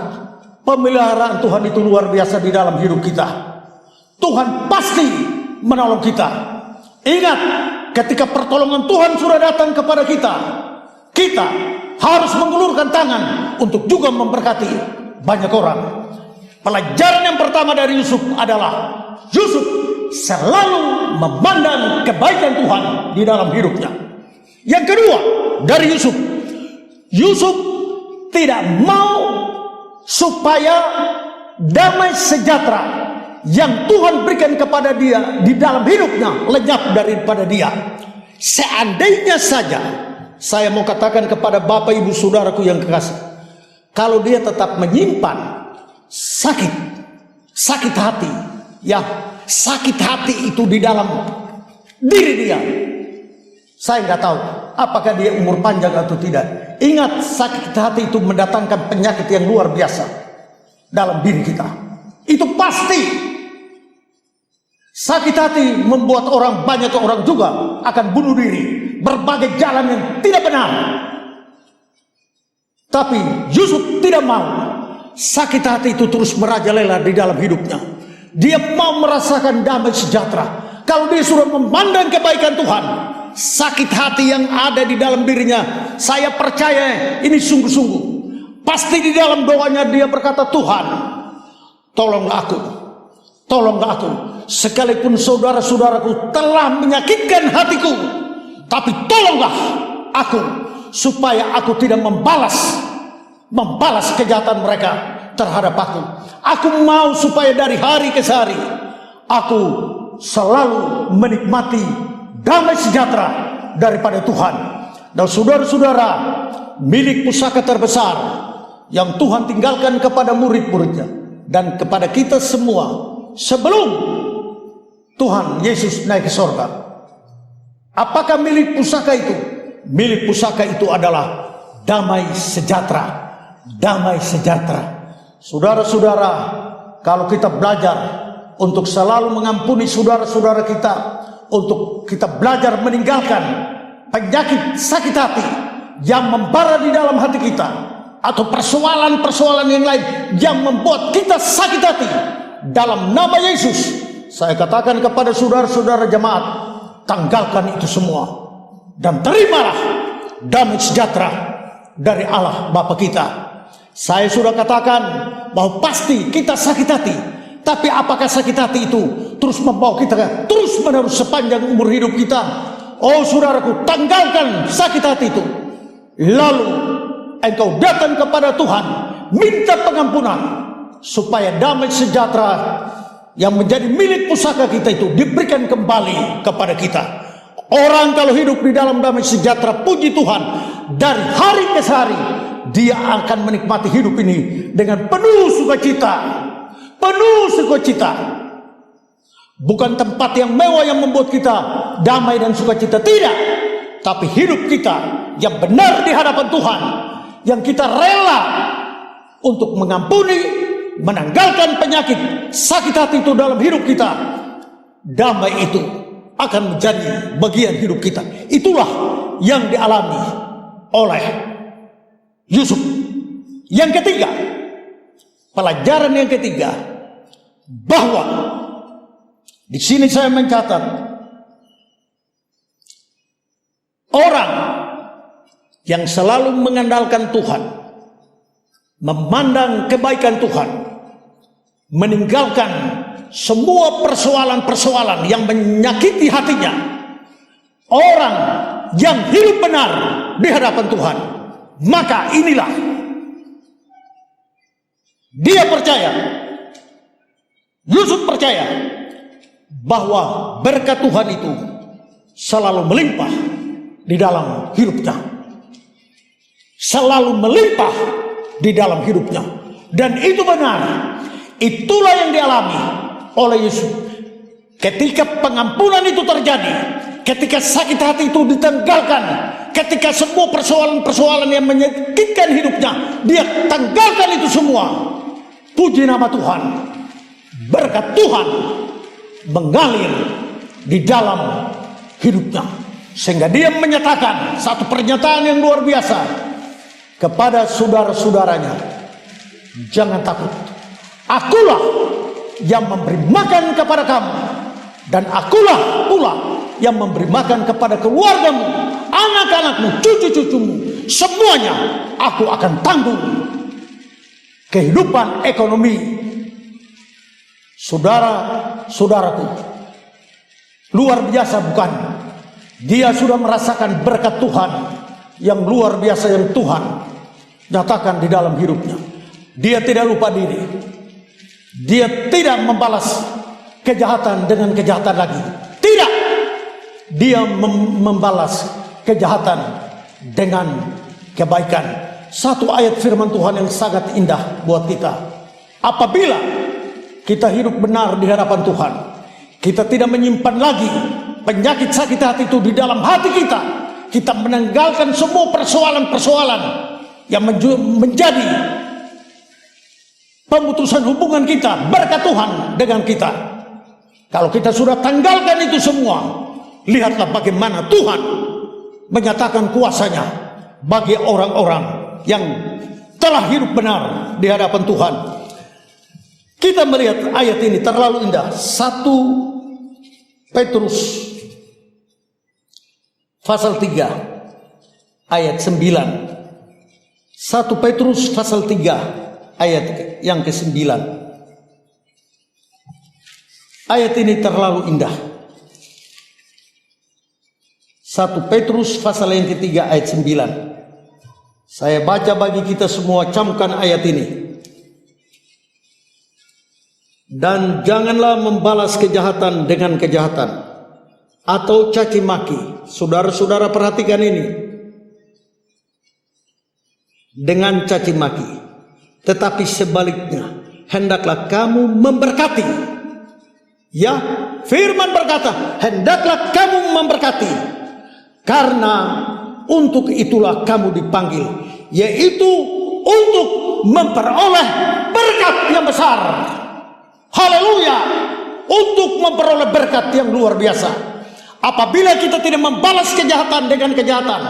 Pemeliharaan Tuhan itu luar biasa di dalam hidup kita. Tuhan pasti menolong kita. Ingat, ketika pertolongan Tuhan sudah datang kepada kita, kita harus mengulurkan tangan untuk juga memberkati banyak orang. Pelajaran yang pertama dari Yusuf adalah Yusuf selalu memandang kebaikan Tuhan di dalam hidupnya. Yang kedua dari Yusuf, Yusuf tidak mau supaya damai sejahtera yang Tuhan berikan kepada dia di dalam hidupnya lenyap daripada dia. Seandainya saja saya mau katakan kepada Bapak Ibu Saudaraku yang kekasih, kalau dia tetap menyimpan sakit hati, ya sakit hati itu di dalam diri dia, saya nggak tahu apakah dia umur panjang atau tidak. Ingat, sakit hati itu mendatangkan penyakit yang luar biasa dalam diri kita. Itu pasti. Sakit hati membuat banyak orang juga akan bunuh diri, berbagai jalan yang tidak benar. Tapi Yusuf tidak mau. Sakit hati itu terus merajalela di dalam hidupnya. Dia mau merasakan damai sejahtera. Kalau dia sudah memandang kebaikan Tuhan, sakit hati yang ada di dalam dirinya, saya percaya ini sungguh-sungguh. Pasti di dalam doanya dia berkata, Tuhan, tolonglah aku. Tolonglah aku. Sekalipun saudara-saudaraku telah menyakitkan hatiku, tapi tolonglah aku supaya aku tidak membalas kejahatan mereka terhadap aku. Aku mau supaya dari hari ke hari aku selalu menikmati damai sejahtera daripada Tuhan. Dan saudara-saudara, milik pusaka terbesar yang Tuhan tinggalkan kepada murid-muridnya dan kepada kita semua sebelum Tuhan Yesus naik ke sorga. Apakah milik pusaka itu? Milik pusaka itu adalah damai sejahtera. Damai sejahtera. Saudara-saudara, kalau kita belajar untuk selalu mengampuni saudara-saudara kita, untuk kita belajar meninggalkan penyakit sakit hati yang membara di dalam hati kita, atau persoalan-persoalan yang lain yang membuat kita sakit hati, dalam nama Yesus saya katakan kepada saudara-saudara jemaat, tanggalkan itu semua dan terimalah damai sejahtera dari Allah Bapa kita. Saya sudah katakan bahwa pasti kita sakit hati, tapi apakah sakit hati itu terus membawa kita terus menerus sepanjang umur hidup kita? Oh saudaraku, tanggalkan sakit hati itu, lalu engkau datang kepada Tuhan, minta pengampunan supaya damai sejahtera yang menjadi milik pusaka kita itu diberikan kembali kepada kita. Orang kalau hidup di dalam damai sejahtera, puji Tuhan, dari hari ke hari dia akan menikmati hidup ini dengan penuh sukacita. Penuh sukacita. Bukan tempat yang mewah yang membuat kita damai dan sukacita, tidak. Tapi hidup kita yang benar di hadapan Tuhan, yang kita rela untuk mengampuni, menanggalkan penyakit sakit hati itu dalam hidup kita, damai itu akan menjadi bagian hidup kita. Itulah yang dialami oleh Yusuf. Yang ketiga, pelajaran yang ketiga, bahwa di sini saya mencatat orang yang selalu mengandalkan Tuhan, memandang kebaikan Tuhan, meninggalkan semua persoalan-persoalan yang menyakiti hatinya, orang yang hidup benar di hadapan Tuhan, maka inilah dia percaya, Yusuf percaya bahwa berkat Tuhan itu selalu melimpah di dalam hidupnya, selalu melimpah di dalam hidupnya. Dan itu benar. Itulah yang dialami oleh Yusuf. Ketika pengampunan itu terjadi, ketika sakit hati itu ditanggalkan, ketika semua persoalan-persoalan yang menyakitkan hidupnya dia tanggalkan itu semua, puji nama Tuhan, berkat Tuhan mengalir di dalam hidupnya, sehingga dia menyatakan satu pernyataan yang luar biasa kepada saudara-saudaranya, jangan takut, akulah yang memberi makan kepada kamu, dan akulah pula yang memberi makan kepada keluargamu, anak-anakmu, cucu-cucumu, semuanya aku akan tanggung. Kehidupan ekonomi saudara-saudaraku luar biasa, bukan? Dia sudah merasakan berkat Tuhan yang luar biasa yang Tuhan nyatakan di dalam hidupnya. Dia tidak lupa diri. Dia tidak membalas kejahatan dengan kejahatan lagi. Tidak. Dia membalas kejahatan dengan kebaikan. Satu ayat firman Tuhan yang sangat indah buat kita. Apabila kita hidup benar di hadapan Tuhan, kita tidak menyimpan lagi penyakit sakit hati itu di dalam hati kita. Kita menanggalkan semua persoalan-persoalan yang menjadi pemutusan hubungan kita berkat Tuhan dengan kita. Kalau kita sudah tanggalkan itu semua, lihatlah bagaimana Tuhan menyatakan kuasanya bagi orang-orang yang telah hidup benar di hadapan Tuhan. Kita melihat ayat ini terlalu indah. 1 Petrus pasal 3 ayat 9. 1 Petrus pasal 3 ayat yang ke-9. Ayat ini terlalu indah. 1 Petrus pasal yang ketiga ayat 9. Saya baca bagi kita semua, camkan ayat ini. Dan janganlah membalas kejahatan dengan kejahatan atau caci maki. Saudara-saudara perhatikan ini. Dengan caci maki. Tetapi sebaliknya, hendaklah kamu memberkati. Ya, firman berkata, hendaklah kamu memberkati, karena untuk itulah kamu dipanggil, yaitu untuk memperoleh berkat yang besar. Haleluya, untuk memperoleh berkat yang luar biasa. Apabila kita tidak membalas kejahatan dengan kejahatan,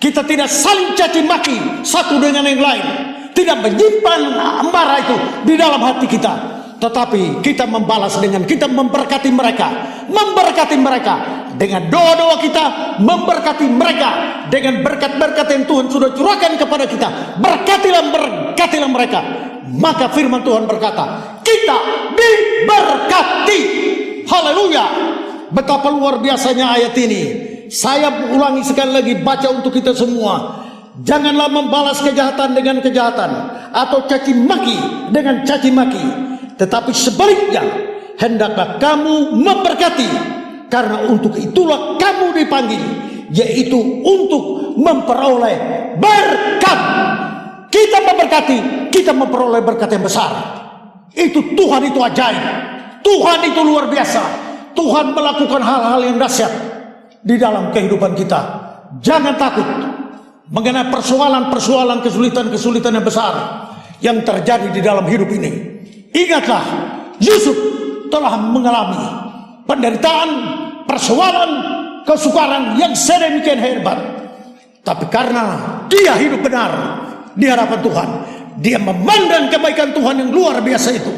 kita tidak saling caci maki satu dengan yang lain, tidak menyimpan amarah itu di dalam hati kita, tetapi kita membalas dengan kita memberkati mereka dengan doa-doa kita, memberkati mereka dengan berkat-berkat yang Tuhan sudah curahkan kepada kita. Berkatilah mereka. Maka firman Tuhan berkata, kita diberkati. Haleluya. Betapa luar biasanya ayat ini. Saya ulangi sekali lagi, baca untuk kita semua. Janganlah membalas kejahatan dengan kejahatan atau caci maki dengan caci maki, tetapi sebaliknya hendaklah kamu memberkati, karena untuk itulah kamu dipanggil, yaitu untuk memperoleh berkat. Kita memberkati, kita memperoleh berkat yang besar. Itu Tuhan, itu ajaib. Tuhan itu luar biasa. Tuhan melakukan hal-hal yang dahsyat di dalam kehidupan kita. Jangan takut mengenai persoalan-persoalan, kesulitan-kesulitan yang besar yang terjadi di dalam hidup ini. Ingatlah, Yusuf telah mengalami penderitaan, persoalan, kesukaran yang sedemikian hebat. Tapi karena dia hidup benar di hadapan Tuhan, dia memandang kebaikan Tuhan yang luar biasa itu.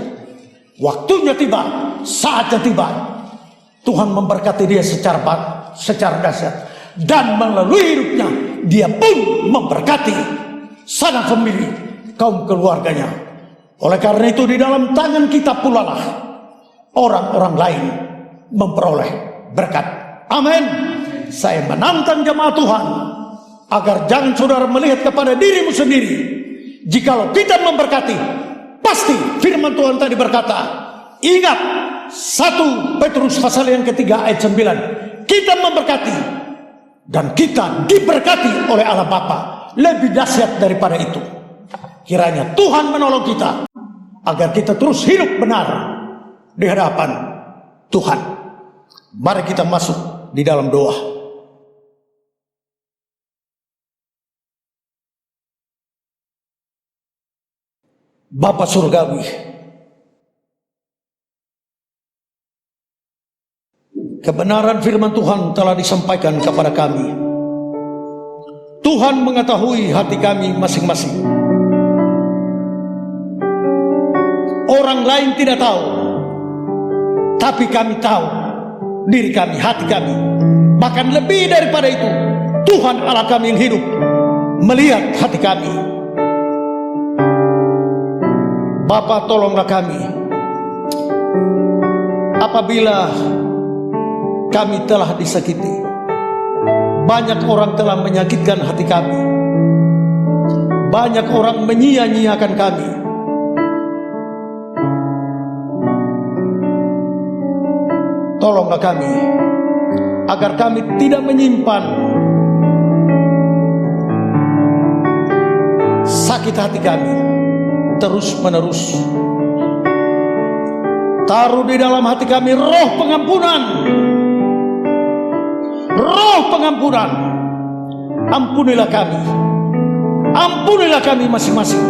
Waktunya tiba, saatnya tiba, Tuhan memberkati dia secara dahsyat. Dan melalui hidupnya, dia pun memberkati sanak famili, kaum keluarganya. Oleh karena itu, di dalam tangan kita pula lah orang-orang lain memperoleh berkat. Amin. Saya menantang jemaat Tuhan agar jangan saudara melihat kepada dirimu sendiri. Jikalau kita memberkati, pasti firman Tuhan tadi berkata, ingat 1 Petrus pasal yang ketiga ayat 9, kita memberkati dan kita diberkati oleh Allah Bapa. Lebih dahsyat daripada itu. Kiranya Tuhan menolong kita agar kita terus hidup benar di hadapan Tuhan. Mari kita masuk di dalam doa. Bapa Surgawi, kebenaran firman Tuhan telah disampaikan kepada kami. Tuhan mengetahui hati kami masing-masing. Orang lain tidak tahu, tapi kami tahu diri kami, hati kami. Bahkan lebih daripada itu, Tuhan Allah kami yang hidup melihat hati kami. Bapa, tolonglah kami apabila kami telah disakiti. Banyak orang telah menyakitkan hati kami. Banyak orang menyia-nyiakan kami. Tolonglah kami agar kami tidak menyimpan sakit hati kami terus menerus. Taruh di dalam hati kami roh pengampunan. Roh pengampunan. Ampunilah kami. Ampunilah kami masing-masing.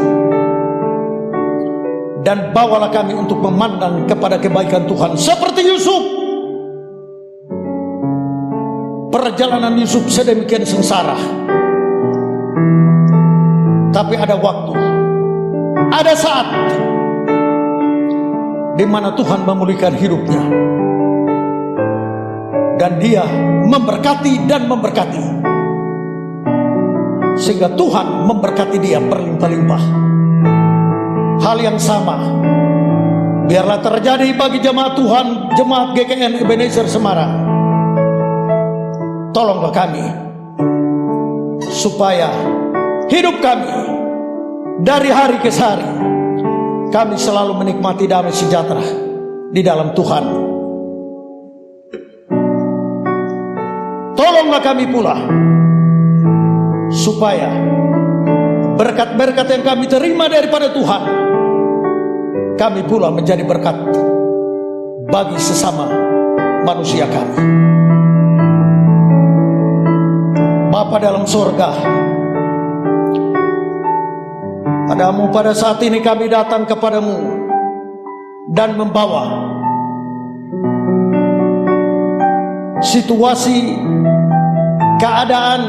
Dan bawalah kami untuk memandang kepada kebaikan Tuhan seperti Yusuf. Perjalanan Yusuf sedemikian sengsara. Tapi ada waktu, ada saat di mana Tuhan memulihkan hidupnya. Dan dia memberkati dan memberkati. Sehingga Tuhan memberkati dia berlimpah-limpah. Hal yang sama biarlah terjadi bagi jemaat Tuhan, jemaat GKN Ebenezer Semarang. Tolonglah kami supaya hidup kami dari hari ke hari kami selalu menikmati damai sejahtera di dalam Tuhan. Tolonglah kami pula supaya berkat-berkat yang kami terima daripada Tuhan, kami pula menjadi berkat bagi sesama manusia kami. Bapa dalam surga, padamu pada saat ini kami datang kepadamu dan membawa situasi, keadaan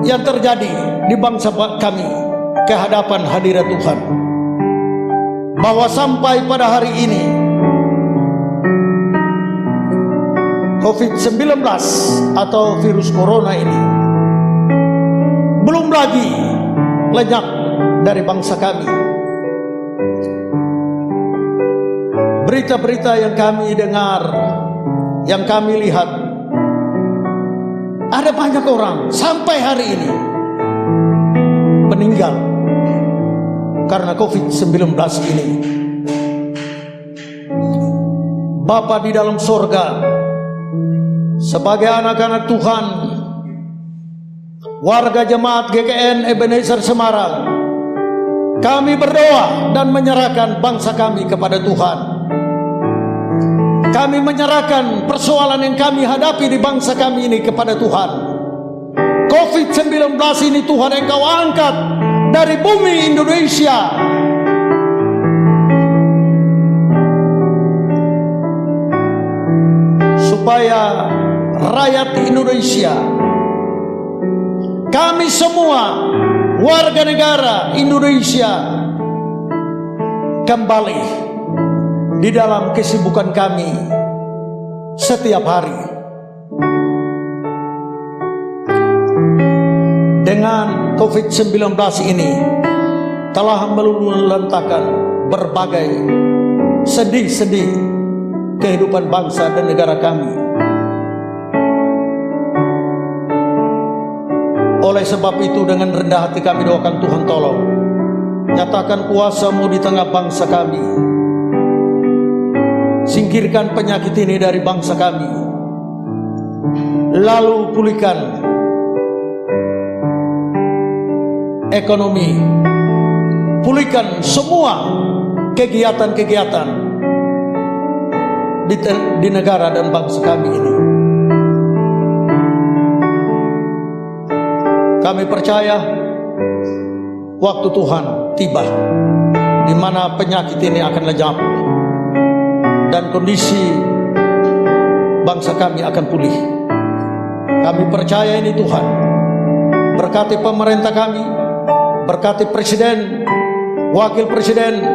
yang terjadi di bangsa kami ke hadapan hadirat Tuhan. Bahwa sampai pada hari ini COVID-19 atau virus corona ini belum lagi lenyap dari bangsa kami. Berita-berita yang kami dengar, yang kami lihat, ada banyak orang sampai hari ini meninggal karena COVID-19 ini. Bapa di dalam sorga, sebagai anak-anak Tuhan, warga jemaat GKN Ebenezer Semarang, kami berdoa dan menyerahkan bangsa kami kepada Tuhan. Kami menyerahkan persoalan yang kami hadapi di bangsa kami ini kepada Tuhan. COVID-19 ini Tuhan Engkau angkat dari bumi Indonesia. Supaya rakyat Indonesia, kami semua warga negara Indonesia, kembali di dalam kesibukan kami setiap hari. Dengan COVID-19 ini telah meluluhlantakan berbagai sendi-sendi kehidupan bangsa dan negara kami. Oleh sebab itu, dengan rendah hati kami doakan Tuhan, tolong nyatakan kuasa-Mu di tengah bangsa kami. Singkirkan penyakit ini dari bangsa kami. Lalu pulihkan ekonomi, pulihkan semua kegiatan-kegiatan di negara dan bangsa kami ini. Kami percaya waktu Tuhan tiba di mana penyakit ini akan lenyap dan kondisi bangsa kami akan pulih. Kami percaya ini Tuhan. Berkati pemerintah kami, berkati presiden, wakil presiden,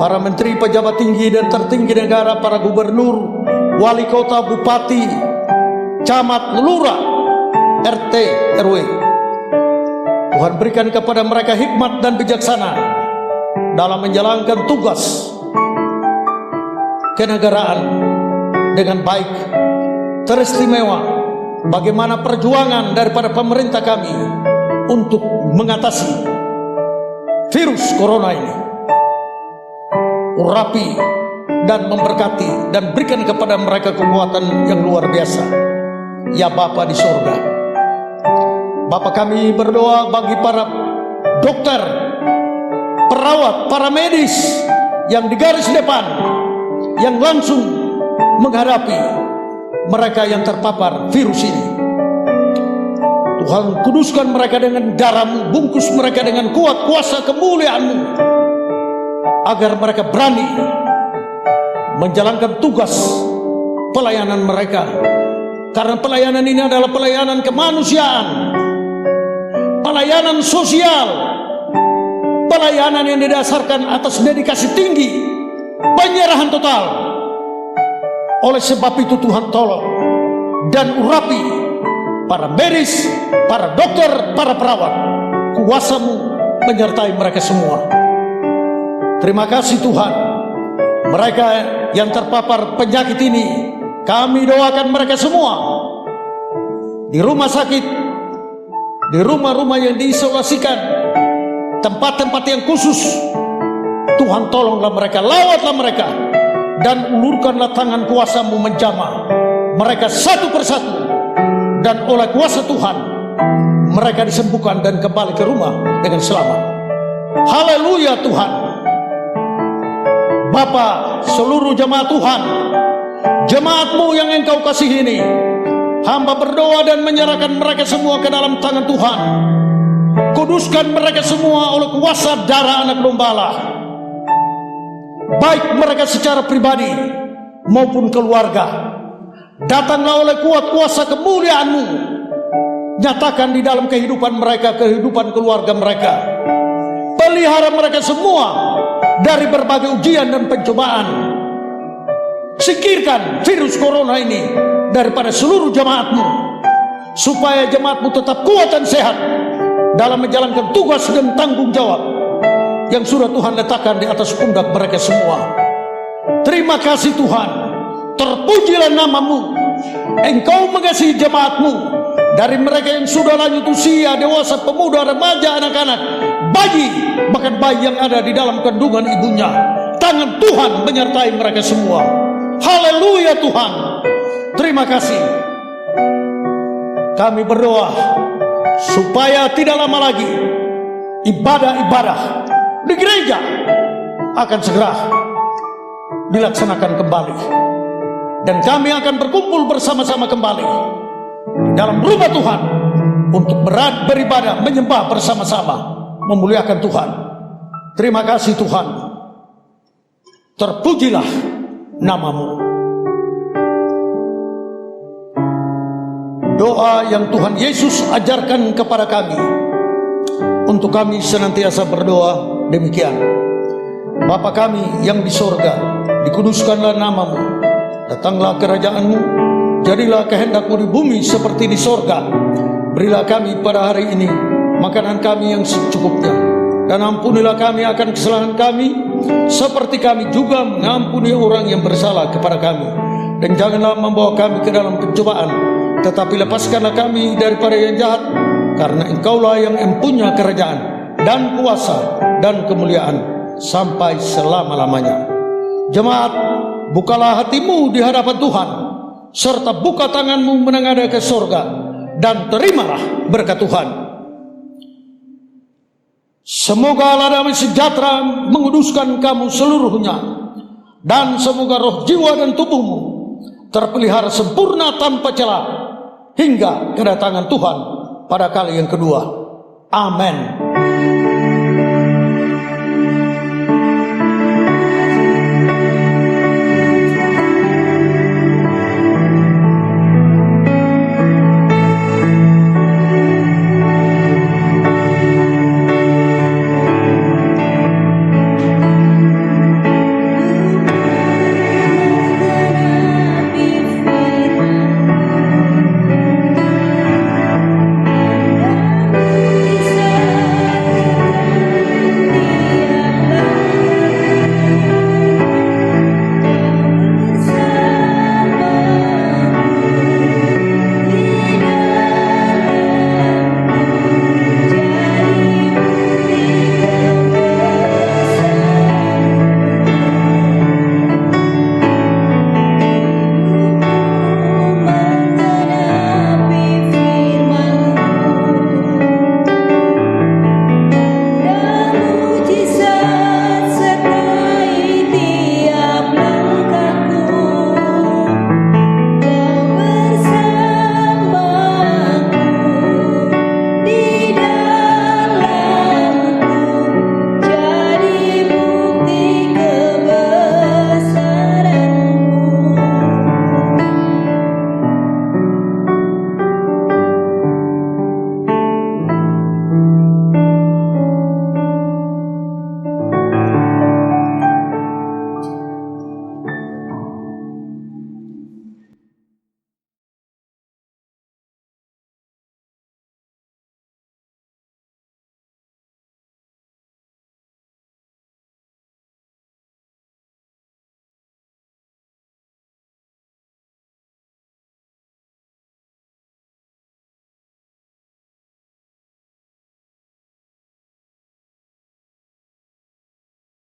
para menteri, pejabat tinggi dan tertinggi negara, para gubernur, wali kota, bupati, camat, lurah, RT, RW. Tuhan berikan kepada mereka hikmat dan bijaksana dalam menjalankan tugas kenegaraan dengan baik. Teristimewa bagaimana perjuangan daripada pemerintah kami untuk mengatasi virus corona ini. Urapi dan memberkati dan berikan kepada mereka kekuatan yang luar biasa, ya Bapa di surga. Bapa, kami berdoa bagi para dokter, perawat, para medis yang di garis depan, yang langsung menghadapi mereka yang terpapar virus ini. Tuhan, kuduskan mereka dengan darah-Mu, bungkus mereka dengan kuat kuasa kemuliaan-Mu, agar mereka berani menjalankan tugas pelayanan mereka. Karena pelayanan ini adalah pelayanan kemanusiaan, pelayanan sosial, pelayanan yang didasarkan atas dedikasi tinggi, penyerahan total. Oleh sebab itu Tuhan, tolong dan urapi para medis, para dokter, para perawat. Kuasa-Mu menyertai mereka semua. Terima kasih Tuhan. Mereka yang terpapar penyakit ini, kami doakan mereka semua di rumah sakit, di rumah-rumah yang diisolasikan, tempat-tempat yang khusus. Tuhan, tolonglah mereka, lawatlah mereka, dan ulurkanlah tangan kuasa-Mu menjamah mereka satu persatu. Dan oleh kuasa Tuhan, mereka disembuhkan dan kembali ke rumah dengan selamat. Haleluya Tuhan. Bapa, seluruh jemaat Tuhan, jemaat-Mu yang Engkau kasihi ini, hamba berdoa dan menyerahkan mereka semua ke dalam tangan Tuhan. Kuduskan mereka semua oleh kuasa darah Anak Domba Allah. Baik mereka secara pribadi maupun keluarga. Datanglah oleh kuat kuasa kemuliaan-Mu, nyatakan di dalam kehidupan mereka, kehidupan keluarga mereka. Pelihara mereka semua dari berbagai ujian dan pencobaan. Singkirkan virus corona ini daripada seluruh jemaat-Mu, supaya jemaat-Mu tetap kuat dan sehat dalam menjalankan tugas dan tanggung jawab yang sudah Tuhan letakkan di atas pundak mereka semua. Terima kasih Tuhan. Terpujilah nama-Mu. Engkau mengasihi jemaat-Mu, dari mereka yang sudah lanjut usia, dewasa, pemuda, remaja, anak-anak, bayi, bahkan bayi yang ada di dalam kandungan ibunya. Tangan Tuhan menyertai mereka semua. Haleluya Tuhan. Terima kasih. Kami berdoa supaya tidak lama lagi ibadah-ibadah di gereja akan segera dilaksanakan kembali. Dan kami akan berkumpul bersama-sama kembali dalam rumah Tuhan untuk beribadah, menyembah bersama-sama, memuliakan Tuhan. Terima kasih Tuhan. Terpujilah nama-Mu. Doa yang Tuhan Yesus ajarkan kepada kami, untuk kami senantiasa berdoa demikian. Bapa kami yang di sorga, dikuduskanlah nama-Mu. Datanglah kerajaan-Mu, jadilah kehendak-Mu di bumi seperti di sorga. Berilah kami pada hari ini makanan kami yang secukupnya, dan ampunilah kami akan kesalahan kami, seperti kami juga mengampuni orang yang bersalah kepada kami. Dan janganlah membawa kami ke dalam pencobaan, tetapi lepaskanlah kami daripada yang jahat, karena Engkaulah yang mempunyai kerajaan dan kuasa dan kemuliaan sampai selama-lamanya. Jemaat, bukalah hatimu di hadapan Tuhan, serta buka tanganmu menengadah ke sorga, dan terimalah berkat Tuhan. Semoga Allah damai sejahtera menguduskan kamu seluruhnya, dan semoga roh, jiwa, dan tubuhmu terpelihara sempurna tanpa celah hingga kedatangan Tuhan pada kali yang kedua. Amin.